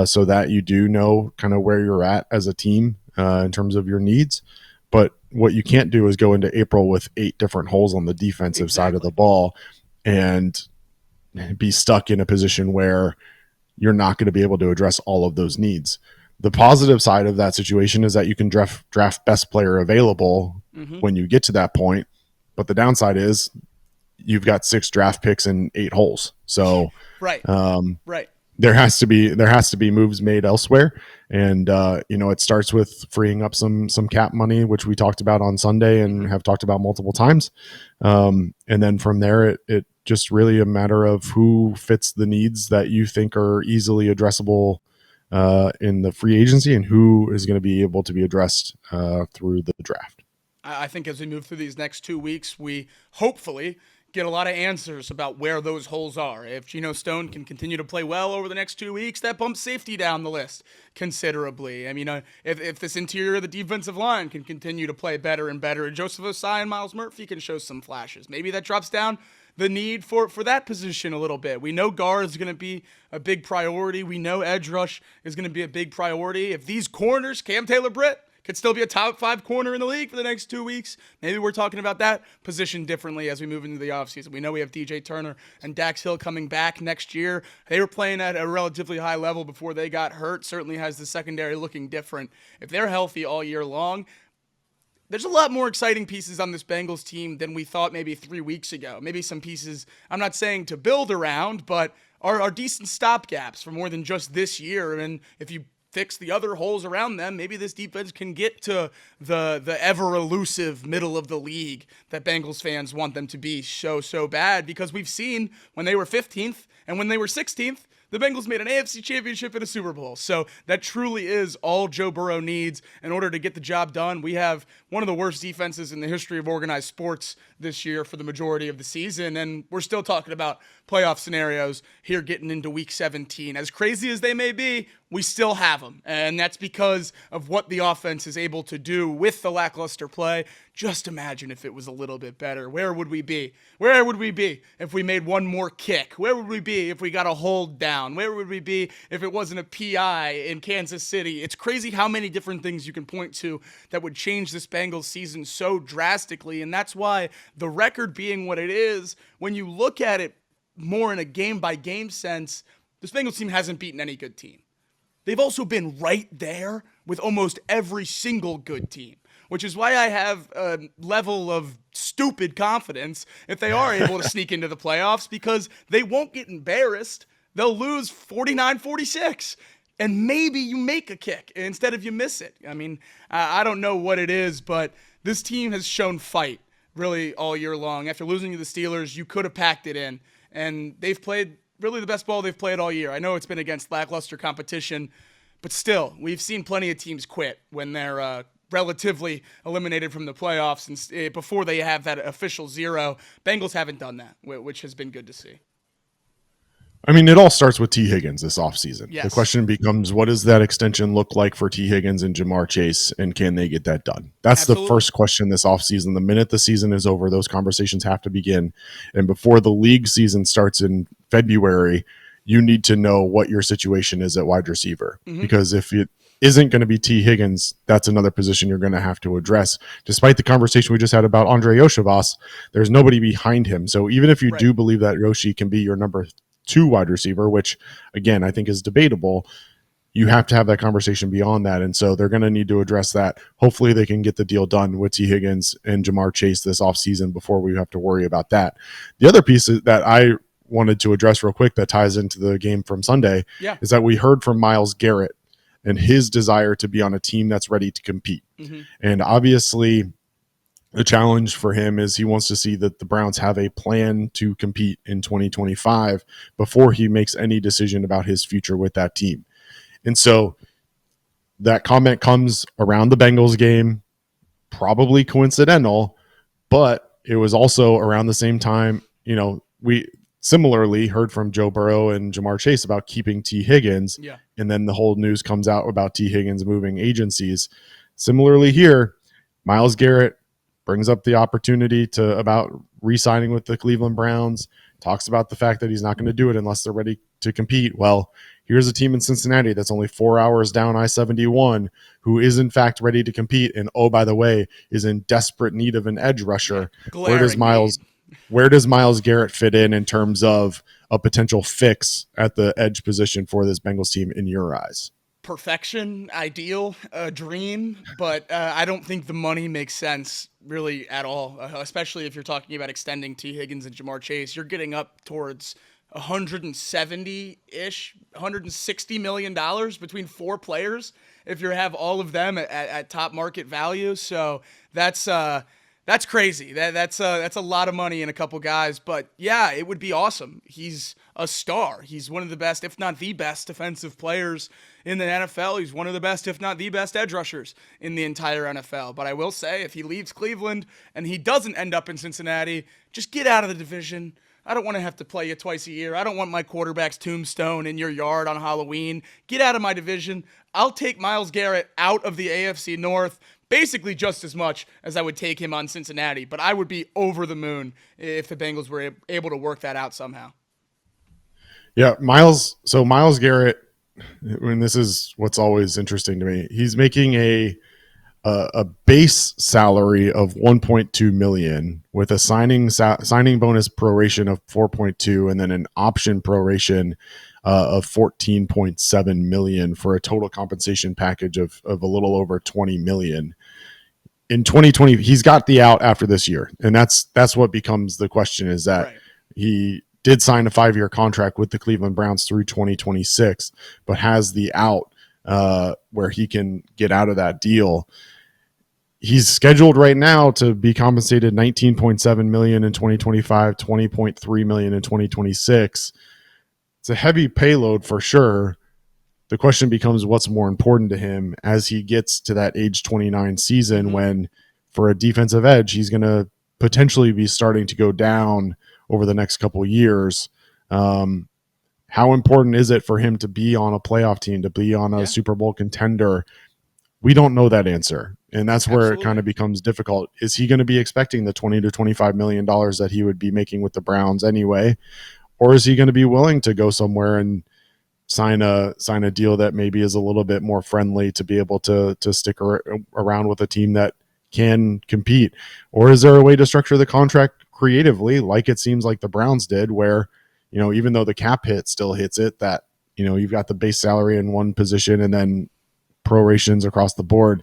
so that you do know kind of where you're at as a team in terms of your needs. But what you can't do is go into April with 8 different holes on the defensive side of the ball and be stuck in a position where you're not going to be able to address all of those needs. The positive side of that situation is that you can draft best player available when you get to that point. But the downside is you've got 6 draft picks in 8 holes. So right. There has to be moves made elsewhere. And, it starts with freeing up some cap money, which we talked about on Sunday and have talked about multiple times. And then from there, it just really a matter of who fits the needs that you think are easily addressable in the free agency and who is going to be able to be addressed through the draft. I think as we move through these next 2 weeks, we hopefully get a lot of answers about where those holes are. If Geno Stone can continue to play well over the next 2 weeks, that bumps safety down the list considerably. I mean, if this interior of the defensive line can continue to play better and better, and Iosivas and Myles Murphy can show some flashes, maybe that drops down the need for that position a little bit. We know guard is going to be a big priority. We know edge rush is going to be a big priority. If these corners, Cam Taylor-Britt, could still be a top 5 corner in the league for the next 2 weeks, maybe we're talking about that position differently as we move into the offseason. We know we have DJ Turner and Dax Hill coming back next year. They were playing at a relatively high level before they got hurt. Certainly has the secondary looking different. If they're healthy all year long, there's a lot more exciting pieces on this Bengals team than we thought maybe 3 weeks ago. Maybe some pieces, I'm not saying to build around, but are decent stopgaps for more than just this year. And if you fix the other holes around them, maybe this defense can get to the ever-elusive middle of the league that Bengals fans want them to be so bad, because we've seen when they were 15th and when they were 16th, the Bengals made an AFC championship and a Super Bowl. So that truly is all Joe Burrow needs in order to get the job done. We have one of the worst defenses in the history of organized sports this year for the majority of the season, and we're still talking about playoff scenarios here getting into week 17. As crazy as they may be, we still have them, and that's because of what the offense is able to do with the lackluster play. Just imagine if it was a little bit better. Where would we be? Where would we be if we made one more kick? Where would we be if we got a hold down? Where would we be if it wasn't a PI in Kansas City? It's crazy how many different things you can point to that would change this Bengals season so drastically, and that's why the record being what it is, when you look at it more in a game-by-game sense, this Bengals team hasn't beaten any good team. They've also been right there with almost every single good team, which is why I have a level of stupid confidence if they are able to sneak into the playoffs, because they won't get embarrassed. They'll lose 49-46, and maybe you make a kick instead of you miss it. I mean, I don't know what it is, but this team has shown fight really all year long. After losing to the Steelers, you could have packed it in, and they've played really the best ball they've played all year. I know it's been against lackluster competition, but still, we've seen plenty of teams quit when they're relatively eliminated from the playoffs and before they have that official 0. Bengals haven't done that, which has been good to see. I mean, it all starts with T. Higgins this offseason. Yes. The question becomes, what does that extension look like for T. Higgins and Jamar Chase, and can they get that done? That's Absolutely. The first question this offseason. The minute the season is over, those conversations have to begin. And before the league season starts in February, you need to know what your situation is at wide receiver. Mm-hmm. Because if it isn't going to be T. Higgins, that's another position you're going to have to address. Despite the conversation we just had about Andre Iosivas, there's nobody behind him. So even if you do believe that Yoshi can be your number 2 wide receiver, which again I think is debatable, you have to have that conversation beyond that, and so they're going to need to address that. Hopefully they can get the deal done with T. Higgins and Jamar Chase this offseason before we have to worry about that. The other piece that I wanted to address real quick that ties into the game from Sunday is that we heard from Myles Garrett and his desire to be on a team that's ready to compete. Mm-hmm. And obviously the challenge for him is he wants to see that the Browns have a plan to compete in 2025 before he makes any decision about his future with that team. And so that comment comes around the Bengals game, probably coincidental, but it was also around the same time, we similarly heard from Joe Burrow and Jamar Chase about keeping T. Higgins. Yeah. And then the whole news comes out about T. Higgins moving agencies. Similarly here, Myles Garrett brings up the opportunity about re-signing with the Cleveland Browns, talks about the fact that he's not going to do it unless they're ready to compete. Well, here's a team in Cincinnati that's only 4 hours down I-71 who is in fact ready to compete, and oh, by the way, is in desperate need of an edge rusher. Where does Myles Garrett fit in terms of a potential fix at the edge position for this Bengals team in your eyes? Perfection, ideal, a dream, but I don't think the money makes sense really at all, especially if you're talking about extending T. Higgins and Jamar Chase. You're getting up towards $170-ish, $160 million between 4 players if you have all of them at top market value. So that's crazy. That's a lot of money in a couple guys. But yeah, it would be awesome. He's a star. He's one of the best, if not the best, defensive players in the NFL. He's one of the best, if not the best, edge rushers in the entire NFL. But I will say, if he leaves Cleveland and he doesn't end up in Cincinnati, just get out of the division. I don't want to have to play you twice a year. I don't want my quarterback's tombstone in your yard on Halloween. Get out of my division. I'll take Myles Garrett out of the AFC North basically just as much as I would take him on Cincinnati. But I would be over the moon if the Bengals were able to work that out somehow. Yeah, Myles Garrett, and this is what's always interesting to me. He's making a base salary of $1.2 million with a signing bonus proration of 4.2 and then an option proration of 14.7 million for a total compensation package of a little over 20 million. In 2020, he's got the out after this year, and that's what becomes the question, is that right. He did sign a 5-year contract with the Cleveland Browns through 2026, but has the out where he can get out of that deal. He's scheduled right now to be compensated $19.7 million in 2025, $20.3 million in 2026. It's a heavy payload for sure. The question becomes what's more important to him as he gets to that age 29 season, when for a defensive edge, he's going to potentially be starting to go down over the next couple of years. How important is it for him to be on a playoff team, to be on a Super Bowl contender? We don't know that answer. And that's where it kind of becomes difficult. Is he going to be expecting the $20 to $25 million that he would be making with the Browns anyway? Or is he going to be willing to go somewhere and sign a deal that maybe is a little bit more friendly to be able to stick around with a team that can compete? Or is there a way to structure the contract creatively, like it seems like the Browns did, where, even though the cap hit still hits it, that, you've got the base salary in one position and then prorations across the board?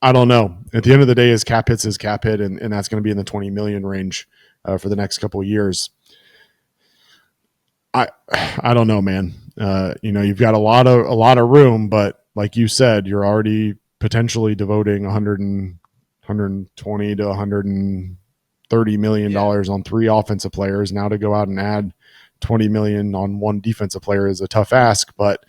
I don't know. At the end of the day, his cap hits his cap hit, and that's going to be in the 20 million range for the next couple of years. I don't know, man. You've got a lot of room, but like you said, you're already potentially devoting 120 to 130 million dollars on 3 offensive players. Now to go out and add 20 million on 1 defensive player is a tough ask, but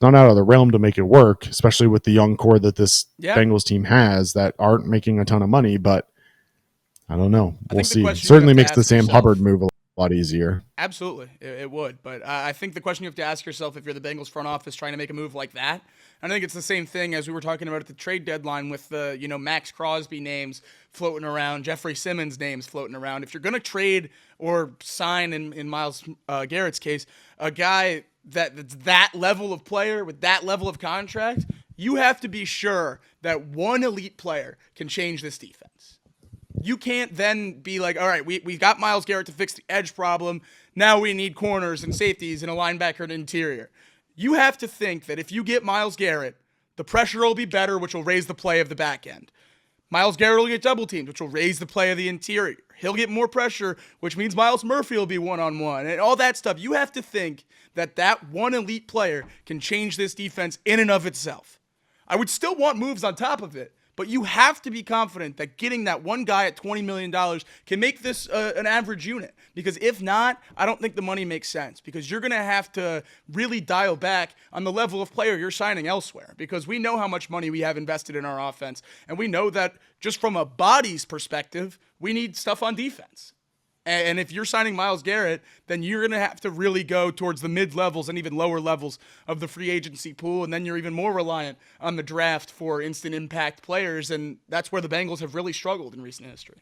not out of the realm to make it work, especially with the young core that this Bengals team has that aren't making a ton of money. But I don't know. We'll see. Certainly makes the Sam Hubbard move a lot easier. Absolutely, it would. But I think the question you have to ask yourself if you're the Bengals front office trying to make a move like that, and I think it's the same thing as we were talking about at the trade deadline with the Max Crosby names floating around, Jeffrey Simmons names floating around. If you're going to trade or sign, in Myles Garrett's case, a guy that's that level of player with that level of contract, you have to be sure that one elite player can change this defense. You can't then be like, all right, we got Myles Garrett to fix the edge problem. Now we need corners and safeties and a linebacker and interior. You have to think that if you get Myles Garrett, the pressure will be better, which will raise the play of the back end. Myles Garrett will get double teamed, which will raise the play of the interior. He'll get more pressure, which means Myles Murphy will be one-on-one and all that stuff. You have to think that one elite player can change this defense in and of itself. I would still want moves on top of it, but you have to be confident that getting that one guy at $20 million can make this an average unit. Because if not, I don't think the money makes sense, because you're going to have to really dial back on the level of player you're signing elsewhere, because we know how much money we have invested in our offense, and we know that just from a bodies perspective, we need stuff on defense. And if you're signing Myles Garrett, then you're going to have to really go towards the mid-levels and even lower levels of the free agency pool, and then you're even more reliant on the draft for instant impact players, and that's where the Bengals have really struggled in recent history.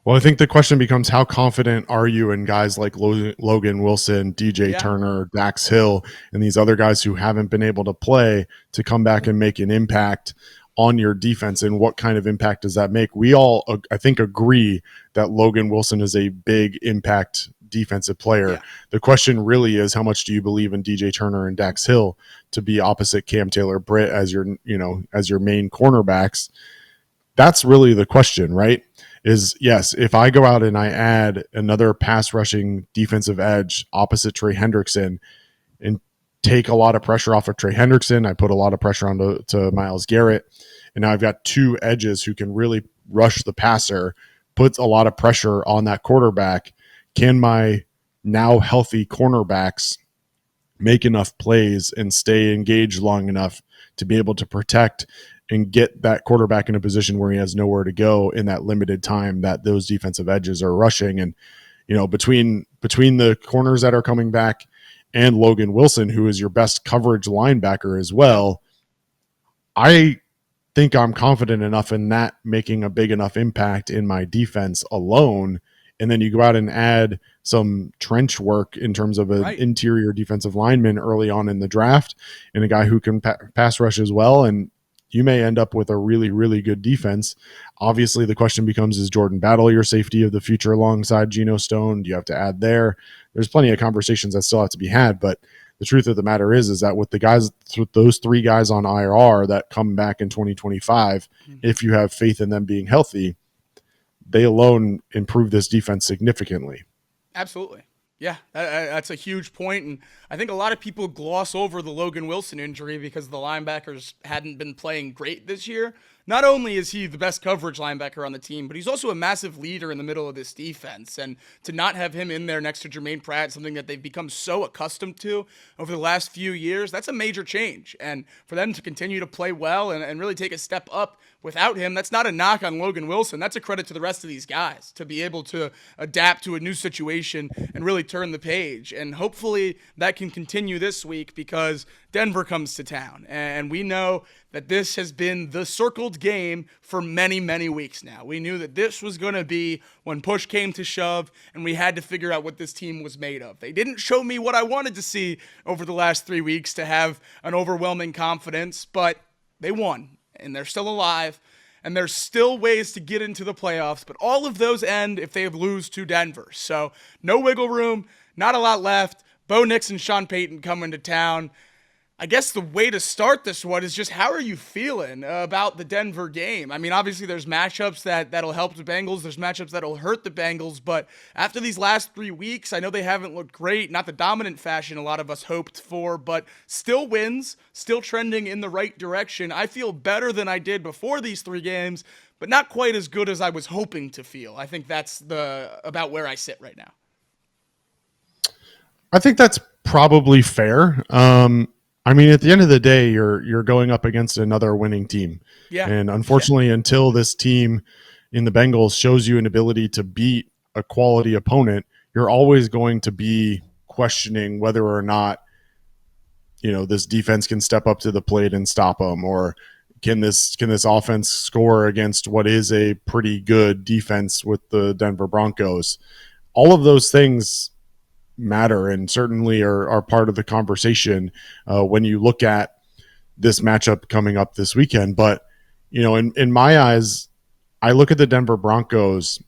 Well, I think the question becomes, how confident are you in guys like Logan Wilson, DJ Turner, Dax Hill, and these other guys who haven't been able to play to come back and make an impact on your defense, and what kind of impact does that make? We all, I think, agree that Logan Wilson is a big impact defensive player. Yeah. The question really is, how much do you believe in DJ Turner and Dax Hill to be opposite Cam Taylor-Britt as your main cornerbacks? That's really the question, right? Is, yes, if I go out and I add another pass rushing defensive edge opposite Trey Hendrickson and take a lot of pressure off of Trey Hendrickson, I put a lot of pressure on to Myles Garrett, and now I've got two edges who can really rush the passer, puts a lot of pressure on that quarterback. Can my now healthy cornerbacks make enough plays and stay engaged long enough to be able to protect and get that quarterback in a position where he has nowhere to go in that limited time that those defensive edges are rushing? And, between the corners that are coming back and Logan Wilson, who is your best coverage linebacker as well, I think I'm confident enough in that making a big enough impact in my defense alone. And then you go out and add some trench work in terms of an interior defensive lineman early on in the draft and a guy who can pass rush as well, and you may end up with a really, really good defense. Obviously, the question becomes, is Jordan Battle your safety of the future alongside Geno Stone? Do you have to add there? There's plenty of conversations that still have to be had, but the truth of the matter is that with those three guys on IR that come back in 2025, if you have faith in them being healthy, they alone improve this defense significantly. Absolutely. Yeah, that's a huge point, and I think a lot of people gloss over the Logan Wilson injury because the linebackers hadn't been playing great this year. Not only is he the best coverage linebacker on the team, but he's also a massive leader in the middle of this defense, and to not have him in there next to Jermaine Pratt, something that they've become so accustomed to over the last few years, that's a major change, and for them to continue to play well and really take a step up without him, that's not a knock on Logan Wilson. That's a credit to the rest of these guys to be able to adapt to a new situation and really turn the page. And hopefully that can continue this week because Denver comes to town. And we know that this has been the circled game for many, many weeks now. We knew that this was going to be when push came to shove and we had to figure out what this team was made of. They didn't show me what I wanted to see over the last 3 weeks to have an overwhelming confidence, but they won. And they're still alive, and there's still ways to get into the playoffs, but all of those end if they lose to Denver. So no wiggle room, not a lot left. Bo Nix and Sean Payton coming to town. I guess the way to start this one is just, how are you feeling about the Denver game? I mean, obviously there's matchups that'll help the Bengals. There's matchups that'll hurt the Bengals. But after these last 3 weeks, I know they haven't looked great. Not the dominant fashion a lot of us hoped for, but still wins, still trending in the right direction. I feel better than I did before these 3 games, but not quite as good as I was hoping to feel. I think that's about where I sit right now. I think that's probably fair. I mean, at the end of the day, you're going up against another winning team. Yeah. And unfortunately, until this team in the Bengals shows you an ability to beat a quality opponent, you're always going to be questioning whether or not, this defense can step up to the plate and stop them, or can this offense score against what is a pretty good defense with the Denver Broncos. All of those things matter and certainly are part of the conversation when you look at this matchup coming up this weekend. But, in my eyes, I look at the Denver Broncos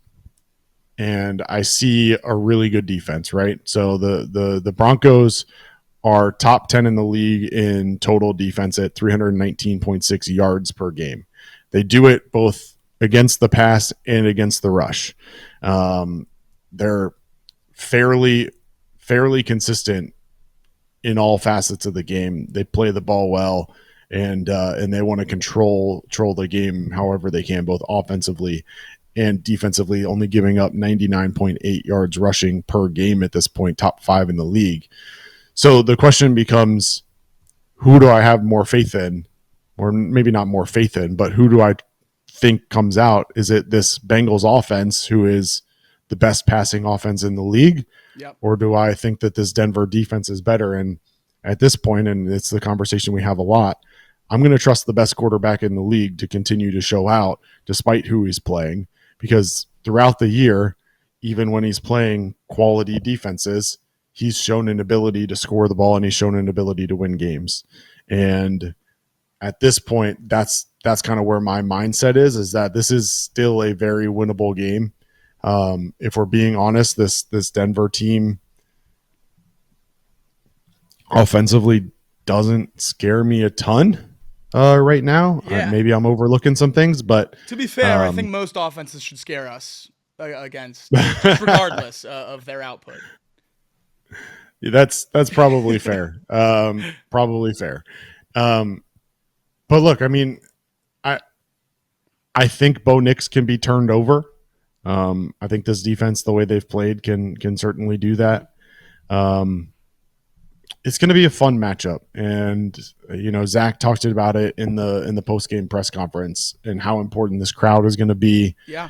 and I see a really good defense, right? So the Broncos are top 10 in the league in total defense at 319.6 yards per game. They do it both against the pass and against the rush. They're fairly consistent in all facets of the game. They play the ball well, and they want to control the game however they can, both offensively and defensively, only giving up 99.8 yards rushing per game at this point, top 5 in the league. So the question becomes, who do I have more faith in? Or maybe not more faith in, but who do I think comes out? Is it this Bengals offense, who is the best passing offense in the league? Yep. Or do I think that this Denver defense is better? And at this point, and it's the conversation we have a lot, I'm going to trust the best quarterback in the league to continue to show out despite who he's playing, because throughout the year, even when he's playing quality defenses, he's shown an ability to score the ball and he's shown an ability to win games. And at this point, that's kind of where my mindset is that this is still a very winnable game. If we're being honest, this Denver team offensively doesn't scare me a ton right now. Yeah. Maybe I'm overlooking some things, but to be fair, I think most offenses should scare us against, regardless of their output. That's probably fair. Probably fair. But look, I mean, I think Bo Nix can be turned over. I think this defense, the way they've played, can certainly do that. It's going to be a fun matchup, and Zach talked about it in the post-game press conference and how important this crowd is going to be. Yeah.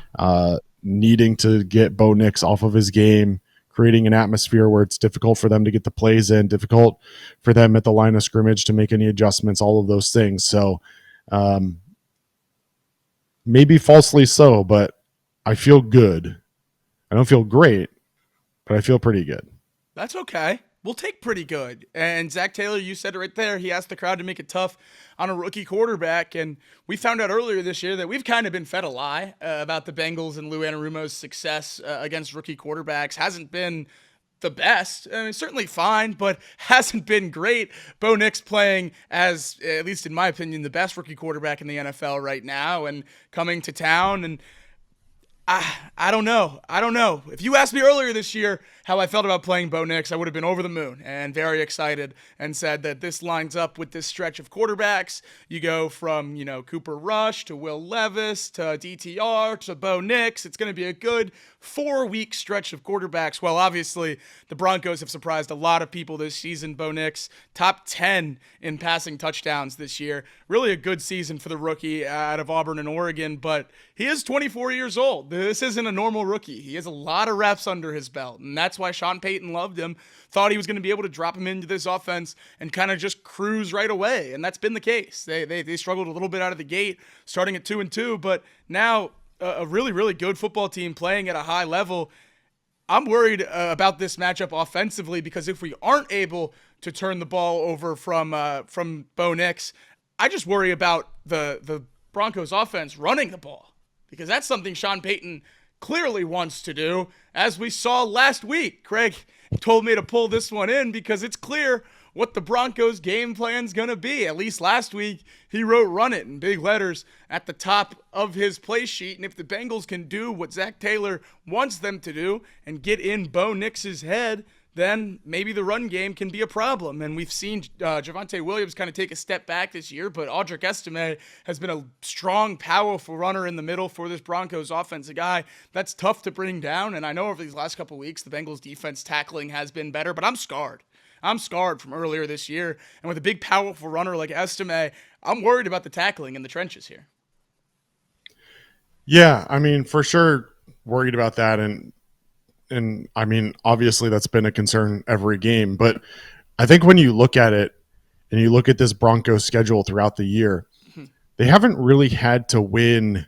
Needing to get Bo Nix off of his game, creating an atmosphere where it's difficult for them to get the plays in, difficult for them at the line of scrimmage to make any adjustments, all of those things. So maybe falsely so, but I feel good. I don't feel great, but I feel pretty good. That's okay. We'll take pretty good. And Zach Taylor, you said it right there. He asked the crowd to make it tough on a rookie quarterback. And we found out earlier this year that we've kind of been fed a lie about the Bengals and Lou Anarumo's success against rookie quarterbacks. Hasn't been the best. I mean, certainly fine, but hasn't been great. Bo Nix playing as, at least in my opinion, the best rookie quarterback in the NFL right now and coming to town. And I don't know. If you asked me earlier this year how I felt about playing Bo Nix, I would have been over the moon and very excited and said that this lines up with this stretch of quarterbacks. You go from, Cooper Rush to Will Levis to DTR to Bo Nix. It's going to be a good 4-week stretch of quarterbacks. Well, obviously, the Broncos have surprised a lot of people this season. Bo Nix, top 10 in passing touchdowns this year. Really a good season for the rookie out of Auburn and Oregon, but he is 24 years old. This isn't a normal rookie. He has a lot of reps under his belt, and that's why Sean Payton loved him, thought he was going to be able to drop him into this offense and kind of just cruise right away, and that's been the case. They struggled a little bit out of the gate, starting at 2-2, but now a really, really good football team playing at a high level. I'm worried about this matchup offensively because if we aren't able to turn the ball over from Bo Nix, I just worry about the Broncos offense running the ball because that's something Sean Payton clearly wants to do, as we saw last week. Craig told me to pull this one in because it's clear what the Broncos game plan's going to be. At least last week, he wrote "run it" in big letters at the top of his play sheet. And if the Bengals can do what Zach Taylor wants them to do and get in Bo Nix's head, then maybe the run game can be a problem. And we've seen Javonte Williams kind of take a step back this year, but Audric Estime has been a strong, powerful runner in the middle for this Broncos offense, a guy that's tough to bring down. And I know over these last couple of weeks, the Bengals defense tackling has been better, but I'm scarred. I'm scarred from earlier this year. And with a big, powerful runner like Estime, I'm worried about the tackling in the trenches here. Yeah, I mean, for sure worried about that. And I mean, obviously that's been a concern every game, but I think when you look at it and you look at this Broncos schedule throughout the year, they haven't really had to win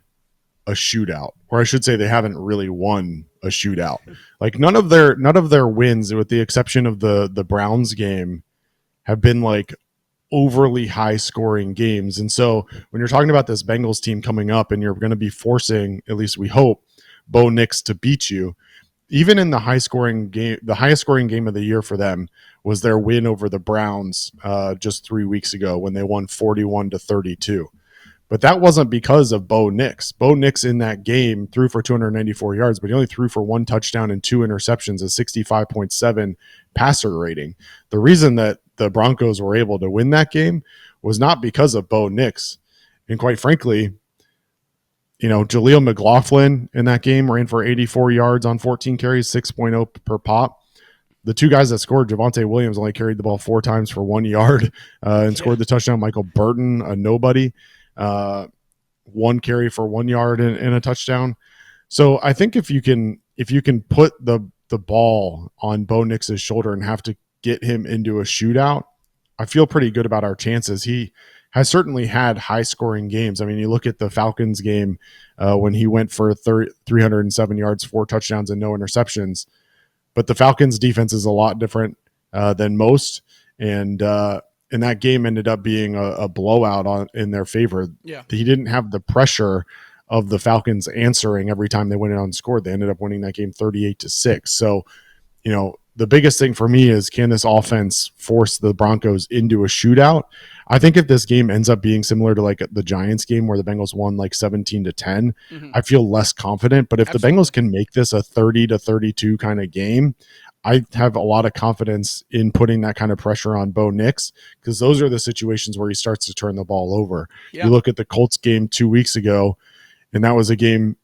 a shootout, or I should say they haven't really won a shootout. Like none of their wins, with the exception of the Browns game, have been like overly high scoring games. And so when you're talking about this Bengals team coming up and you're going to be forcing, at least we hope, Bo Nix to beat you, even in the highest scoring game of the year for them was their win over the Browns just 3 weeks ago when they won 41-32. But that wasn't because of Bo Nix. Bo Nix in that game threw for 294 yards, but he only threw for 1 touchdown and 2 interceptions, a 65.7 passer rating. The reason that the Broncos were able to win that game was not because of Bo Nix. And quite frankly, Jaleel McLaughlin in that game ran for 84 yards on 14 carries, 6.0 per pop. The two guys that scored, Javonte Williams only carried the ball 4 times for 1 yard and scored the touchdown. Michael Burton, a nobody, 1 carry for 1 yard and a touchdown. So I think if you can if you can put the ball on Bo Nix's shoulder and have to get him into a shootout, I feel pretty good about our chances. He has certainly had high-scoring games. I mean, you look at the Falcons game when he went for 307 yards, 4 touchdowns, and no interceptions. But the Falcons' defense is a lot different than most, and that game ended up being a blowout in their favor. Yeah. He didn't have the pressure of the Falcons answering every time they went out and scored. They ended up winning that game 38-6. So, the biggest thing for me is, can this offense force the Broncos into a shootout? I think if this game ends up being similar to like the Giants game where the Bengals won like 17-10, I feel less confident. But if the Bengals can make this a 30-32 kind of game, I have a lot of confidence in putting that kind of pressure on Bo Nix, because those are the situations where he starts to turn the ball over. Yeah. You look at the Colts game 2 weeks ago, and that was a game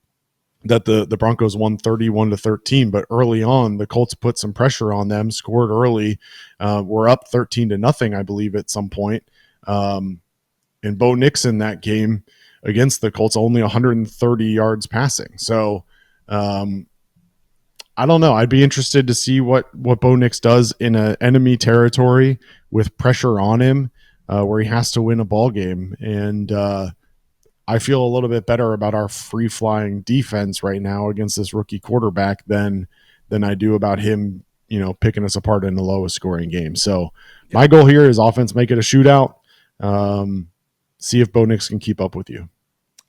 that the Broncos won 31-13, but early on the Colts put some pressure on them, scored early, were up 13-0, I believe, at some point. And Bo Nix in that game against the Colts only 130 yards passing. So I don't know. I'd be interested to see what Bo Nix does in an enemy territory with pressure on him, where he has to win a ball game. And I feel a little bit better about our free-flying defense right now against this rookie quarterback than I do about him, picking us apart in the lowest scoring game. So my goal here is offense, make it a shootout. See if Bo Nix can keep up with you.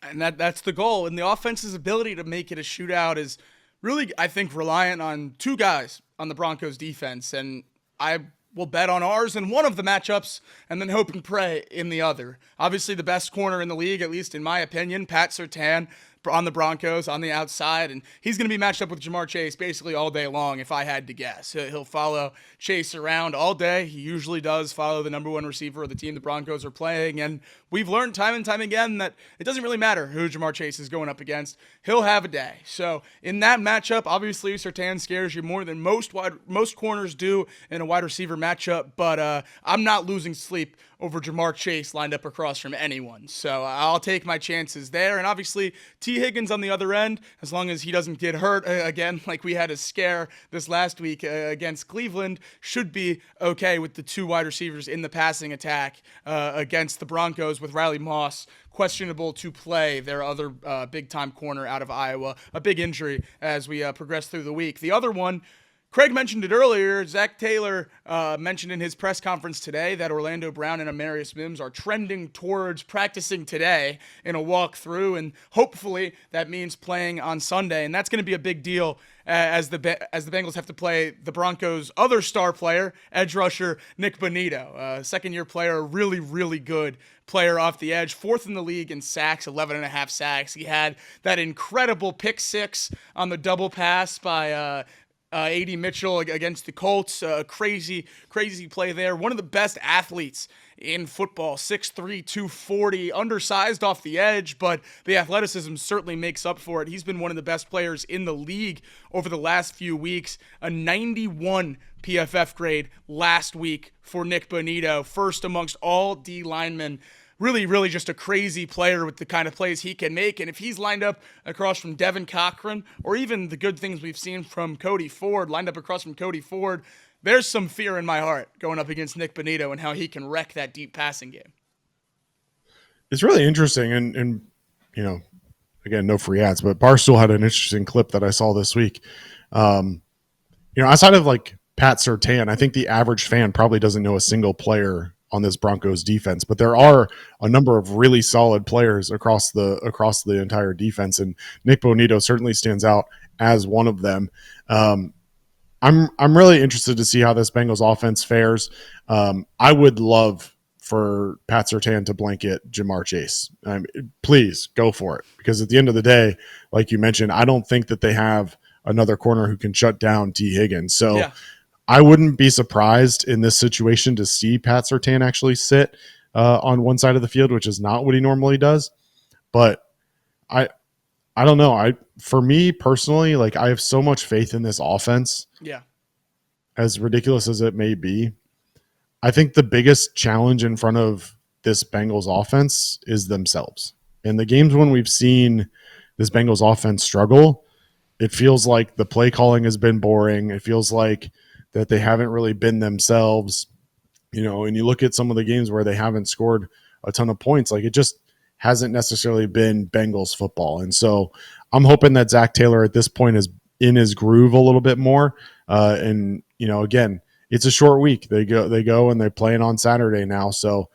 And that's the goal. And the offense's ability to make it a shootout is really, I think, reliant on 2 guys on the Broncos defense. And I will bet on ours in one of the matchups and then hope and pray in the other. Obviously, the best corner in the league, at least in my opinion, Pat Surtain on the Broncos on the outside, and he's going to be matched up with Ja'Marr Chase basically all day long if I had to guess. He'll follow Chase around all day. He usually does follow the number 1 receiver of the team the Broncos are playing, and we've learned time and time again that it doesn't really matter who Ja'Marr Chase is going up against. He'll have a day. So in that matchup, obviously Surtain scares you more than most corners do in a wide receiver matchup, but I'm not losing sleep over Ja'Marr Chase lined up across from anyone. So I'll take my chances there. And obviously, T. Higgins on the other end, as long as he doesn't get hurt again, like we had a scare this last week against Cleveland, should be okay with the 2 wide receivers in the passing attack against the Broncos, with Riley Moss questionable to play, their other big-time corner out of Iowa. A big injury as we progress through the week. The other one, Craig mentioned it earlier. Zach Taylor mentioned in his press conference today that Orlando Brown and Amarius Mims are trending towards practicing today in a walkthrough, and hopefully that means playing on Sunday. And that's going to be a big deal as the Bengals have to play the Broncos' other star player, edge rusher Nik Bonitto, second-year player, really, really good player off the edge, 4th in the league in sacks, 11.5 sacks. He had that incredible pick 6 on the double pass by A.D. Mitchell against the Colts. Crazy play there. One of the best athletes in football, 6'3", 240, undersized off the edge, but the athleticism certainly makes up for it. He's been one of the best players in the league over the last few weeks. A 91 PFF grade last week for Nik Bonitto, first amongst all D linemen. Really, really just a crazy player with the kind of plays he can make. And if he's lined up across from Devin Cochran, or even the good things we've seen from Cody Ford, lined up across from Cody Ford, there's some fear in my heart going up against Nik Bonitto and how he can wreck that deep passing game. It's really interesting. And again, no free ads, but Barstool had an interesting clip that I saw this week. Outside of like Pat Surtain, I think the average fan probably doesn't know a single player on this Broncos defense, but there are a number of really solid players across the entire defense, and Nik Bonitto certainly stands out as one of them. I'm really interested to see how this Bengals offense fares. I would love for Pat Surtain to blanket Ja'Marr Chase. Please go for it, because at the end of the day, like you mentioned, I don't think that they have another corner who can shut down T. Higgins. So yeah. I wouldn't be surprised in this situation to see Pat Surtain actually sit on one side of the field, which is not what he normally does. But I don't know. For me personally, like, I have so much faith in this offense. Yeah. As ridiculous as it may be, I think the biggest challenge in front of this Bengals offense is themselves. In the games when we've seen this Bengals offense struggle, it feels like the play calling has been boring. It feels like that they haven't really been themselves, and you look at some of the games where they haven't scored a ton of points, like it just hasn't necessarily been Bengals football. And so I'm hoping that Zach Taylor at this point is in his groove a little bit more. And again, it's a short week. They go and they're playing on Saturday now. So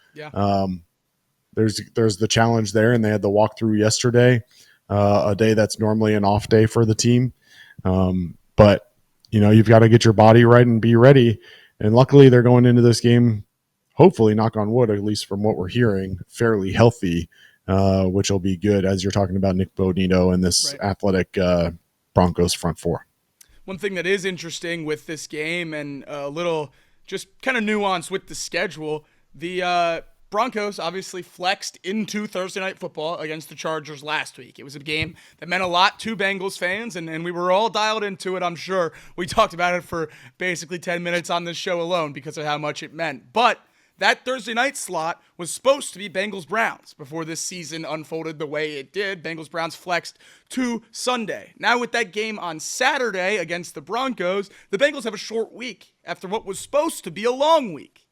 there's the challenge there, and they had the walkthrough yesterday, a day that's normally an off day for the team. But you've got to get your body right and be ready. And luckily they're going into this game, hopefully, knock on wood, at least from what we're hearing, fairly healthy, which will be good as you're talking about Nick Bonito and this athletic Broncos front four. One thing that is interesting with this game and a little just kind of nuance with the schedule, the Broncos obviously flexed into Thursday Night Football against the Chargers last week. It was a game that meant a lot to Bengals fans, and we were all dialed into it, I'm sure. We talked about it for basically 10 minutes on this show alone because of how much it meant. But that Thursday night slot was supposed to be Bengals-Browns before this season unfolded the way it did. Bengals-Browns flexed to Sunday. Now with that game on Saturday against the Broncos, the Bengals have a short week after what was supposed to be a long week.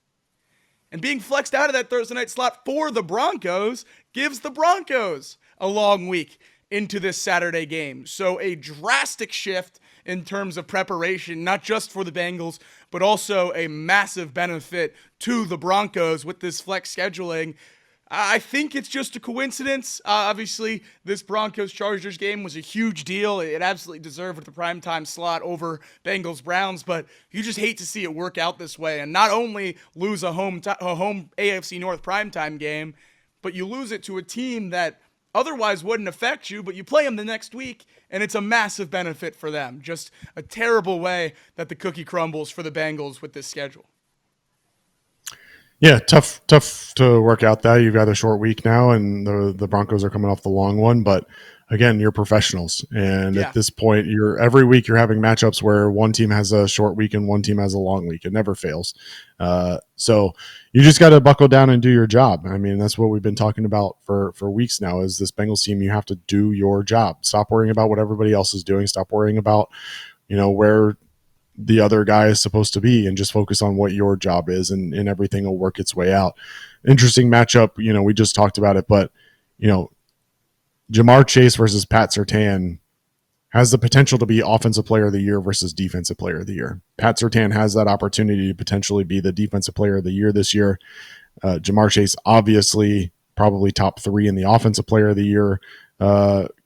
And being flexed out of that Thursday night slot for the Broncos gives the Broncos a long week into this Saturday game. So a drastic shift in terms of preparation, not just for the Bengals, but also a massive benefit to the Broncos with this flex scheduling. I think it's just a coincidence. Obviously, this Broncos-Chargers game was a huge deal. It absolutely deserved the primetime slot over Bengals-Browns, but you just hate to see it work out this way and not only lose a home AFC North primetime game, but you lose it to a team that otherwise wouldn't affect you, but you play them the next week, and it's a massive benefit for them. Just a terrible way that the cookie crumbles for the Bengals with this schedule. Yeah, tough to work out that. You've got a short week now, and the Broncos are coming off the long one. But again, you're professionals, and at this point, every week you're having matchups where one team has a short week and one team has a long week. It never fails. So you just got to buckle down and do your job. I mean, that's what we've been talking about for weeks now. Is this Bengals team? You have to do your job. Stop worrying about what everybody else is doing. Stop worrying about where the other guy is supposed to be, and just focus on what your job is, and everything will work its way out. Interesting matchup. We just talked about it, but Jamar Chase versus Pat Surtain has the potential to be offensive player of the year versus defensive player of the year. Pat Surtain has that opportunity to potentially be the defensive player of the year this year. Jamar Chase, obviously probably top 3 in the offensive player of the year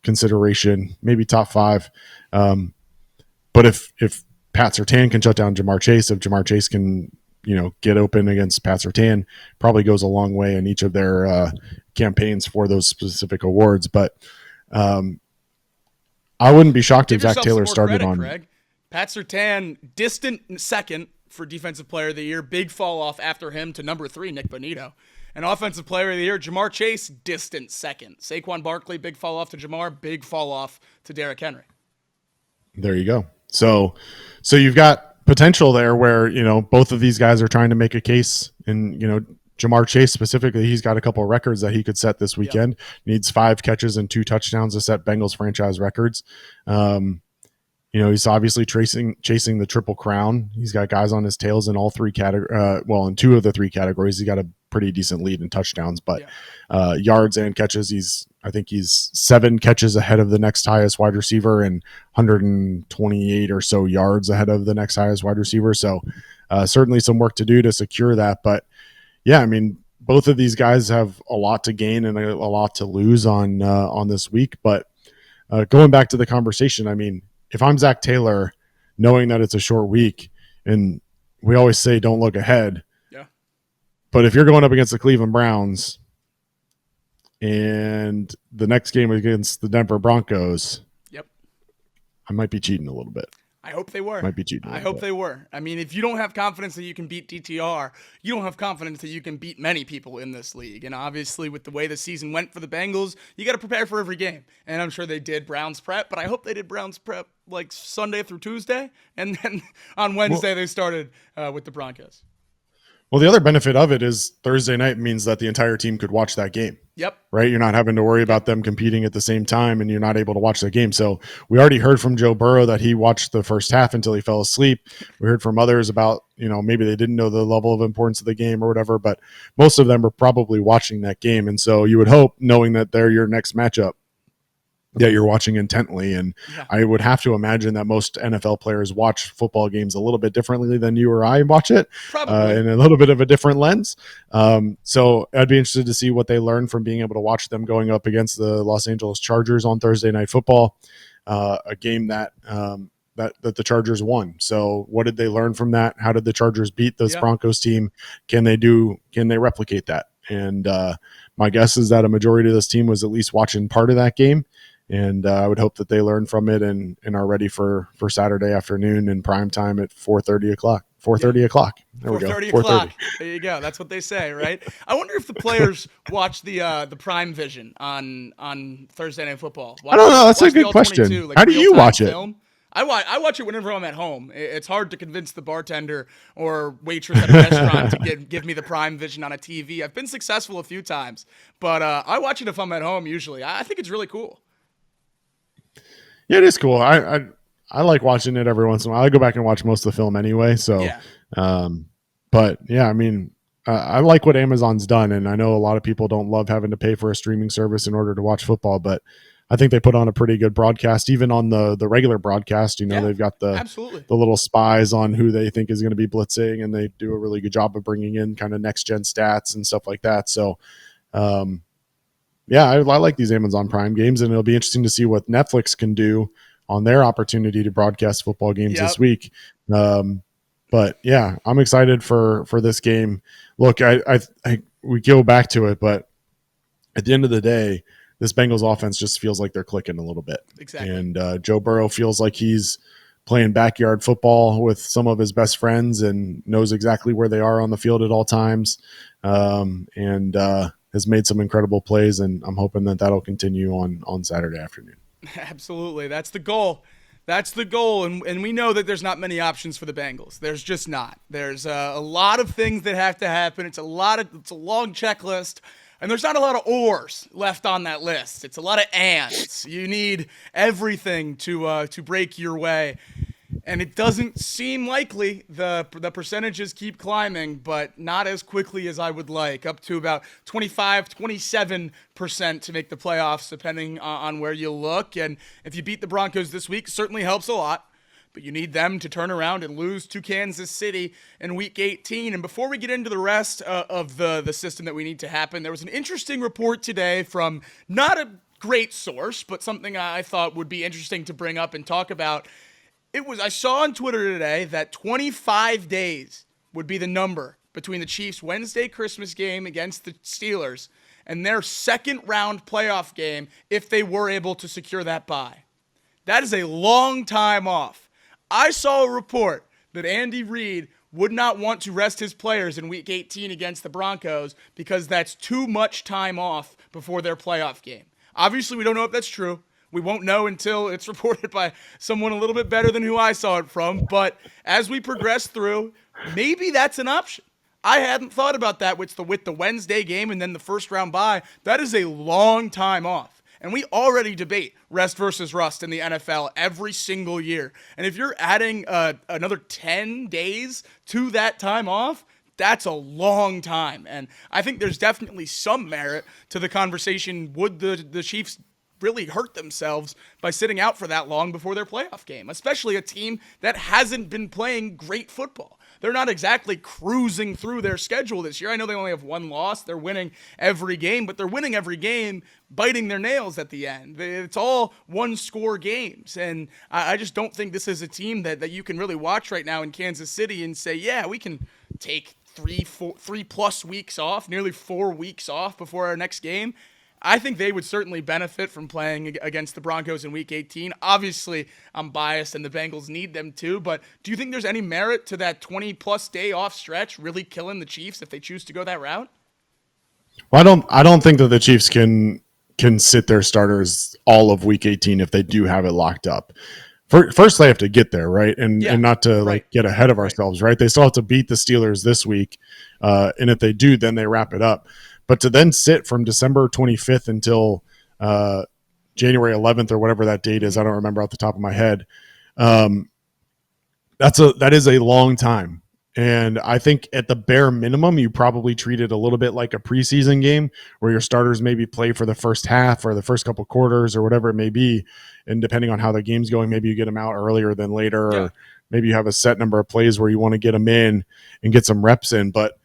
consideration, maybe top 5. But if Pat Surtain can shut down Jamar Chase, if Jamar Chase can, get open against Pat Surtain, probably goes a long way in each of their campaigns for those specific awards. But I wouldn't be shocked if Zach Taylor started on. Craig. Pat Surtain, distant second for Defensive Player of the Year. Big fall off after him to number 3, Nick Bonito. And Offensive Player of the Year, Jamar Chase, distant second. Saquon Barkley, big fall off to Jamar, big fall off to Derrick Henry. There you go. So you've got potential there where, both of these guys are trying to make a case, and, Jamar Chase specifically, he's got a couple of records that he could set this weekend. Yep. Needs 5 catches and 2 touchdowns to set Bengals franchise records. He's obviously chasing the Triple Crown. He's got guys on his tails in all 3 categories. In 2 of the 3 categories, he got a pretty decent lead in touchdowns, but yards and catches, I think he's 7 catches ahead of the next highest wide receiver and 128 or so yards ahead of the next highest wide receiver. So certainly some work to do to secure that. But yeah, I mean, both of these guys have a lot to gain and a lot to lose on this week. But going back to the conversation, I mean, if I'm Zach Taylor, knowing that it's a short week, and we always say don't look ahead. Yeah. But if you're going up against the Cleveland Browns and the next game against the Denver Broncos, yep, I might be cheating a little bit. I hope they were. Might be cheating. I hope they were. I mean, if you don't have confidence that you can beat DTR, you don't have confidence that you can beat many people in this league. And obviously, with the way the season went for the Bengals, you got to prepare for every game. And I'm sure they did Browns prep, but I hope they did Browns prep like Sunday through Tuesday, and then on Wednesday they started with the Broncos. Well, the other benefit of it is Thursday night means that the entire team could watch that game. Yep. Right. You're not having to worry about them competing at the same time, and you're not able to watch the game. So we already heard from Joe Burrow that he watched the first half until he fell asleep. We heard from others about, maybe they didn't know the level of importance of the game or whatever, but most of them are probably watching that game. And so you would hope, knowing that they're your next matchup, that you're watching intently. And I would have to imagine that most NFL players watch football games a little bit differently than you or I watch it, in a little bit of a different lens. So I'd be interested to see what they learn from being able to watch them going up against the Los Angeles Chargers on Thursday Night Football, a game that the Chargers won. So what did they learn from that? How did the Chargers beat this Broncos team? Can they replicate that? And my guess is that a majority of this team was at least watching part of that game. And I would hope that they learn from it and are ready for Saturday afternoon in prime time at 4:30 o'clock. 4:30 o'clock. There we go. 4:30 o'clock. There you go. That's what they say, right? I wonder if the players watch the Prime Vision on Thursday Night Football. I don't know. That's a good question. How do you watch it? I watch it whenever I'm at home. It's hard to convince the bartender or waitress at a restaurant to give me the Prime Vision on a TV. I've been successful a few times, but I watch it if I'm at home usually. I think it's really cool. Yeah, it is cool. I like watching it every once in a while. I go back and watch most of the film anyway. So, but yeah, I mean, I like what Amazon's done, and I know a lot of people don't love having to pay for a streaming service in order to watch football, but I think they put on a pretty good broadcast, even on the regular broadcast. They've got the little spies on who they think is going to be blitzing, and they do a really good job of bringing in kind of next gen stats and stuff like that. So, I like these Amazon Prime games, and it'll be interesting to see what Netflix can do on their opportunity to broadcast football games this week. But yeah, I'm excited for this game. Look, we go back to it, but at the end of the day, this Bengals offense just feels like they're clicking a little bit. Exactly. And Joe Burrow feels like he's playing backyard football with some of his best friends and knows exactly where they are on the field at all times. Has made some incredible plays, and I'm hoping that that'll continue on Saturday afternoon. Absolutely. That's the goal. That's the goal, and we know that there's not many options for the Bengals. There's just not. There's a lot of things that have to happen. It's a long checklist, and there's not a lot of ors left on that list. It's a lot of ands. You need everything to break your way. And it doesn't seem likely. The percentages keep climbing, but not as quickly as I would like, up to about 25, 27% to make the playoffs, depending on where you look. And if you beat the Broncos this week, certainly helps a lot. But you need them to turn around and lose to Kansas City in Week 18. And before we get into the rest of the system that we need to happen, there was an interesting report today from not a great source, but something I thought would be interesting to bring up and talk about. I saw on Twitter today that 25 days would be the number between the Chiefs' Wednesday Christmas game against the Steelers and their second round playoff game if they were able to secure that bye. That is a long time off. I saw a report that Andy Reid would not want to rest his players in Week 18 against the Broncos because that's too much time off before their playoff game. Obviously, we don't know if that's true. We won't know until it's reported by someone a little bit better than who I saw it from. But as we progress through, maybe that's an option. I hadn't thought about that with the Wednesday game and then the first round bye. That is a long time off. And we already debate rest versus rust in the NFL every single year. And if you're adding another 10 days to that time off, that's a long time. And I think there's definitely some merit to the conversation. Would the Chiefs really hurt themselves by sitting out for that long before their playoff game, especially a team that hasn't been playing great football? They're not exactly cruising through their schedule this year. I know they only have one loss. They're winning every game, but they're winning every game biting their nails at the end. It's all one-score games, and I just don't think this is a team that you can really watch right now in Kansas City and say, yeah, we can take 3+ weeks off, nearly 4 weeks off before our next game. I think they would certainly benefit from playing against the Broncos in Week 18. Obviously, I'm biased and the Bengals need them too, but do you think there's any merit to that 20+ day off stretch really killing the Chiefs if they choose to go that route? Well, I don't think that the Chiefs can sit their starters all of Week 18 if they do have it locked up. First, they have to get there, right? And not to get ahead of ourselves, right? They still have to beat the Steelers this week. And if they do, then they wrap it up. But to then sit from December 25th until January 11th or whatever that date is, I don't remember off the top of my head. That is a long time. And I think at the bare minimum, you probably treat it a little bit like a preseason game where your starters maybe play for the first half or the first couple quarters or whatever it may be. And depending on how the game's going, maybe you get them out earlier than later, or maybe you have a set number of plays where you want to get them in and get some reps in. But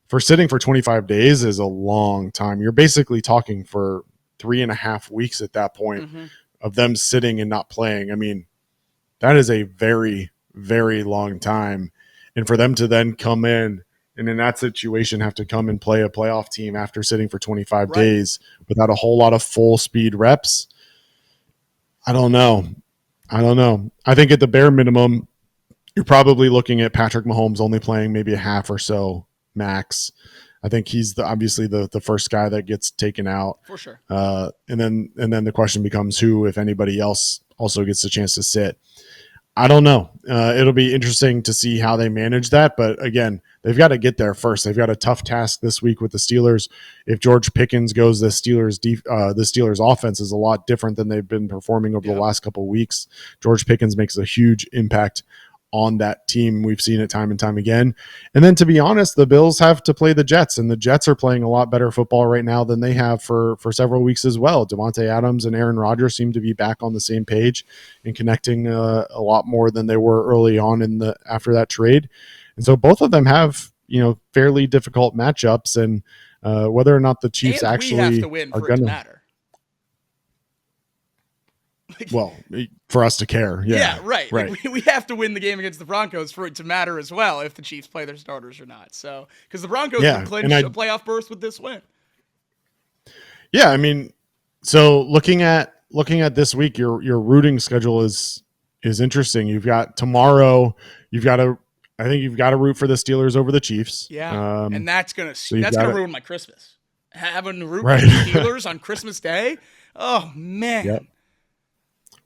for sitting for 25 days is a long time. You're basically talking for 3.5 weeks at that point of them sitting and not playing. I mean, that is a very, very long time. And for them to then come in and in that situation have to come and play a playoff team after sitting for 25 days without a whole lot of full speed reps, I don't know. I think at the bare minimum, you're probably looking at Patrick Mahomes only playing maybe a half or so max. I think he's obviously the first guy that gets taken out for sure. And then the question becomes who, if anybody else, also gets a chance to sit. I don't know. It'll be interesting to see how they manage that. But again, they've got to get there first. They've got a tough task this week with the Steelers. If George Pickens goes, the Steelers offense is a lot different than they've been performing over the last couple of weeks. George Pickens makes a huge impact on that team. We've seen it time and time again. And then to be honest, the Bills have to play the Jets, and the Jets are playing a lot better football right now than they have for several weeks as well. Devontae Adams and Aaron Rodgers seem to be back on the same page and connecting a lot more than they were early on after that trade. And so both of them have, fairly difficult matchups, and whether or not the Chiefs actually have to win are for it to matter. Well, for us to care. Yeah, right. Like, we have to win the game against the Broncos for it to matter as well if the Chiefs play their starters or not. So, because the Broncos can clinch a playoff berth with this win. Yeah, I mean, so looking at this week, your rooting schedule is interesting. You've got tomorrow. I think you've got to root for the Steelers over the Chiefs. Yeah, and that's gonna ruin my Christmas. Having to root for the Steelers on Christmas Day. Oh man. Yep.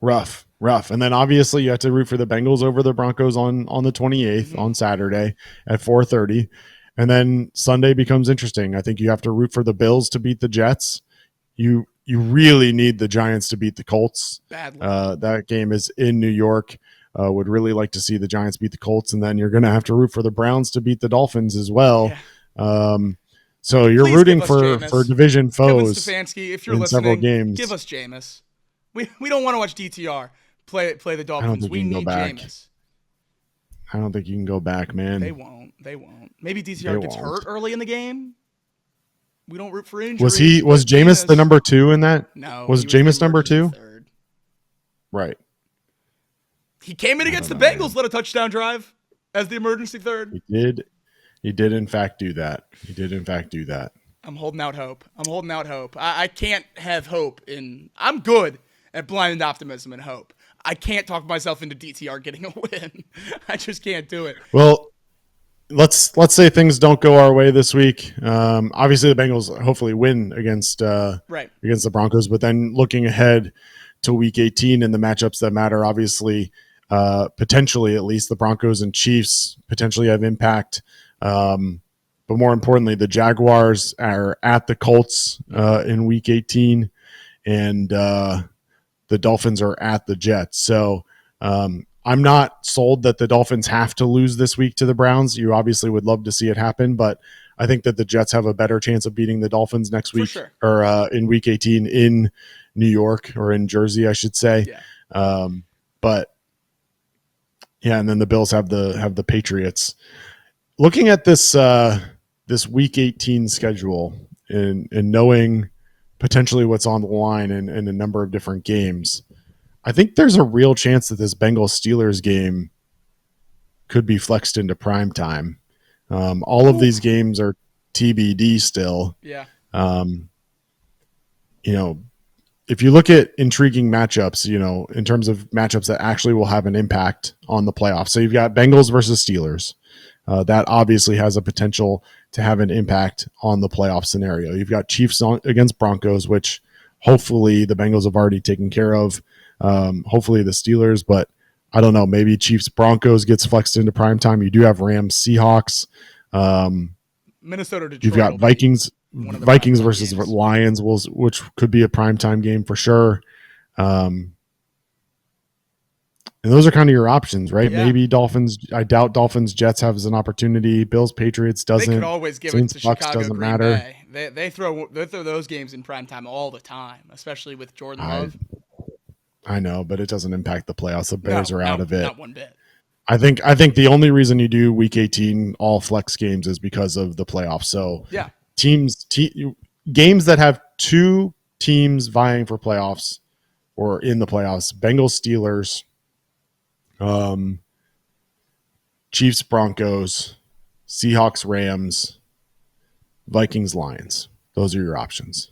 Rough. And then obviously you have to root for the Bengals over the Broncos on the 28th on Saturday at 4:30. And then Sunday becomes interesting. I think you have to root for the Bills to beat the Jets. You really need the Giants to beat the Colts. Badly. That game is in New York. Would really like to see the Giants beat the Colts. And then you're going to have to root for the Browns to beat the Dolphins as well. Yeah. So you're rooting for division foes Stefanski, if you're in listening, several games. Give us Jameis. We don't want to watch DTR play the Dolphins. We need Jameis. I don't think you can go back, man. They won't. Maybe DTR gets hurt early in the game. We don't root for injuries. Was Jameis the number 2 in that? No. Was Jameis number 2? Third. Right. He came in against the Bengals, led a touchdown drive as the emergency third. He did in fact do that. I'm holding out hope. I can't have hope I'm good at blind optimism and hope. I can't talk myself into DTR getting a win. I just can't do it. Well, let's say things don't go our way this week. Obviously, the Bengals hopefully win against the Broncos, but then looking ahead to Week 18 and the matchups that matter, obviously, potentially at least the Broncos and Chiefs potentially have impact. But more importantly, the Jaguars are at the Colts in Week 18, and the Dolphins are at the Jets. So I'm not sold that the Dolphins have to lose this week to the Browns. You obviously would love to see it happen, but I think that the Jets have a better chance of beating the Dolphins next week or in Week 18 in New York or in Jersey, I should say. Yeah. But yeah, and then the Bills have the Patriots. Looking at this Week 18 schedule and knowing potentially what's on the line in a number of different games, I think there's a real chance that this Bengals-Steelers game could be flexed into prime time. All of these games are TBD still. Yeah. If you look at intriguing matchups, in terms of matchups that actually will have an impact on the playoffs. So you've got Bengals versus Steelers. That obviously has a potential to have an impact on the playoff scenario. You've got Chiefs against Broncos, which hopefully the Bengals have already taken care of. Hopefully the Steelers, but I don't know. Maybe Chiefs Broncos gets flexed into prime time. You do have Rams Seahawks. Minnesota Detroit. You've got Vikings. one of the Vikings primetime versus games. Lions, which could be a primetime game for sure. And those are kind of your options, right? Yeah. Maybe Dolphins. I doubt Dolphins Jets has an opportunity. Bills Patriots doesn't. They could always give Saints it to Bucks Chicago doesn't Green matter. Bay. They throw those games in primetime all the time, especially with Jordan Love. I know, but it doesn't impact the playoffs. The Bears are out of it. Not one bit. I think the only reason you do Week 18 all flex games is because of the playoffs. So Yeah. Games that have two teams vying for playoffs or in the playoffs: Bengals, Steelers, Chiefs, Broncos, Seahawks, Rams, Vikings, Lions. Those are your options.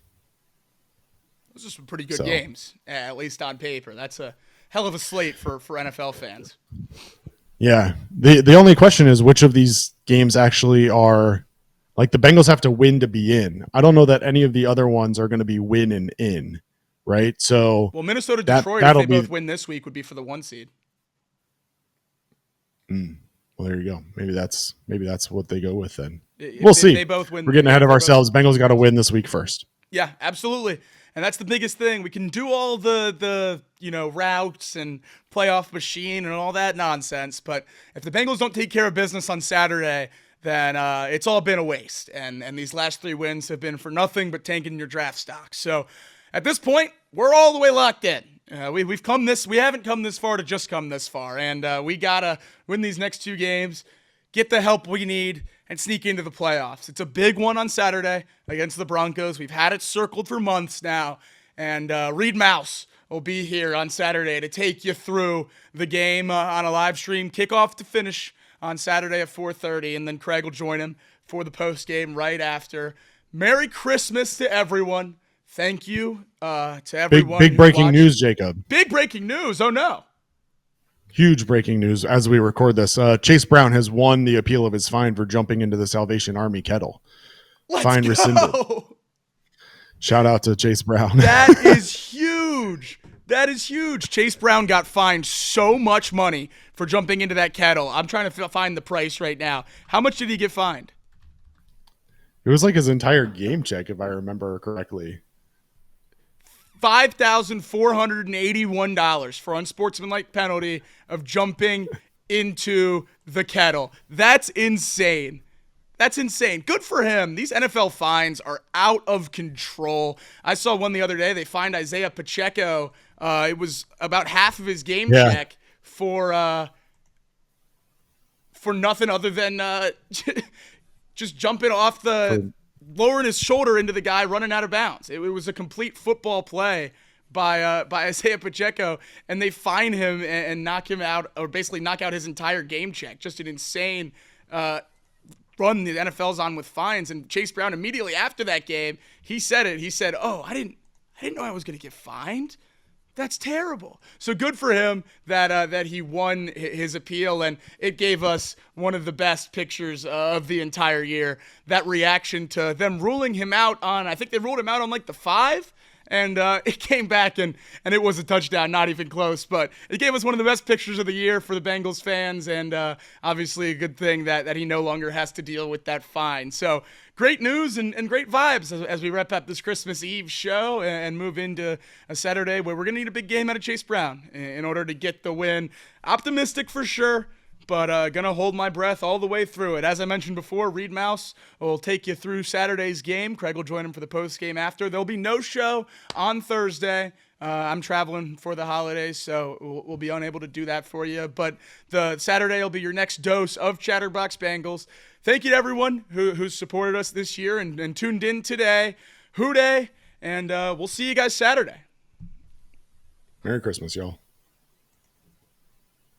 Those are some pretty good games, at least on paper. That's a hell of a slate for NFL fans. Yeah. The only question is which of these games actually are like the Bengals have to win to be in. I don't know that any of the other ones are going to be win and in, right? So Well, Minnesota, Detroit, if they both win this week, would be for the 1 seed. Well, there you go. Maybe that's what they go with then. We'll see. They both win. We're getting ahead of ourselves. Bengals got to win this week first. Yeah, absolutely. And that's the biggest thing. We can do all the routes and playoff machine and all that nonsense, but if the Bengals don't take care of business on Saturday, then it's all been a waste. And these last 3 wins have been for nothing but tanking your draft stock. So at this point, we're all the way locked in. We haven't come this far to just come this far, and we gotta win these next 2 games, get the help we need, and sneak into the playoffs. It's a big one on Saturday against the Broncos. We've had it circled for months now, and Reed Mouse will be here on Saturday to take you through the game on a live stream, kickoff to finish on Saturday at 4:30, and then Craig will join him for the post game right after. Merry Christmas to everyone. Thank you to everyone. Big breaking news, Jacob. Big breaking news. Oh, no. Huge breaking news as we record this. Chase Brown has won the appeal of his fine for jumping into the Salvation Army kettle. Fine rescinded. Shout out to Chase Brown. That is huge. That is huge. Chase Brown got fined so much money for jumping into that kettle. I'm trying to find the price right now. How much did he get fined? It was like his entire game check, if I remember correctly. $5,481 for unsportsmanlike penalty of jumping into the kettle. That's insane. That's insane. Good for him. These NFL fines are out of control. I saw one the other day. They fined Isaiah Pacheco. It was about half of his game check for nothing other than just jumping off lowering his shoulder into the guy running out of bounds. It was a complete football play by Isaiah Pacheco, and they fine him and knock him out, or basically knock out his entire game check. Just an insane run the NFL's on with fines. And Chase Brown, immediately after that game, he said it. He said, "Oh, I didn't know I was going to get fined. That's terrible." So good for him that he won his appeal, and it gave us one of the best pictures of the entire year. That reaction to them ruling him out on, I think they ruled him out on like the 5, and it came back and it was a touchdown, not even close. But it gave us one of the best pictures of the year for the Bengals fans, and obviously a good thing that he no longer has to deal with that fine. So great news and great vibes as we wrap up this Christmas Eve show and move into a Saturday where we're going to need a big game out of Chase Brown in order to get the win. Optimistic for sure, but going to hold my breath all the way through it. As I mentioned before, Reed Mouse will take you through Saturday's game. Craig will join him for the post game after. There'll be no show on Thursday. I'm traveling for the holidays, so we'll be unable to do that for you. But the Saturday will be your next dose of Chatterbox Bengals. Thank you to everyone who's supported us this year and tuned in today. Hoo day, and we'll see you guys Saturday. Merry Christmas, y'all.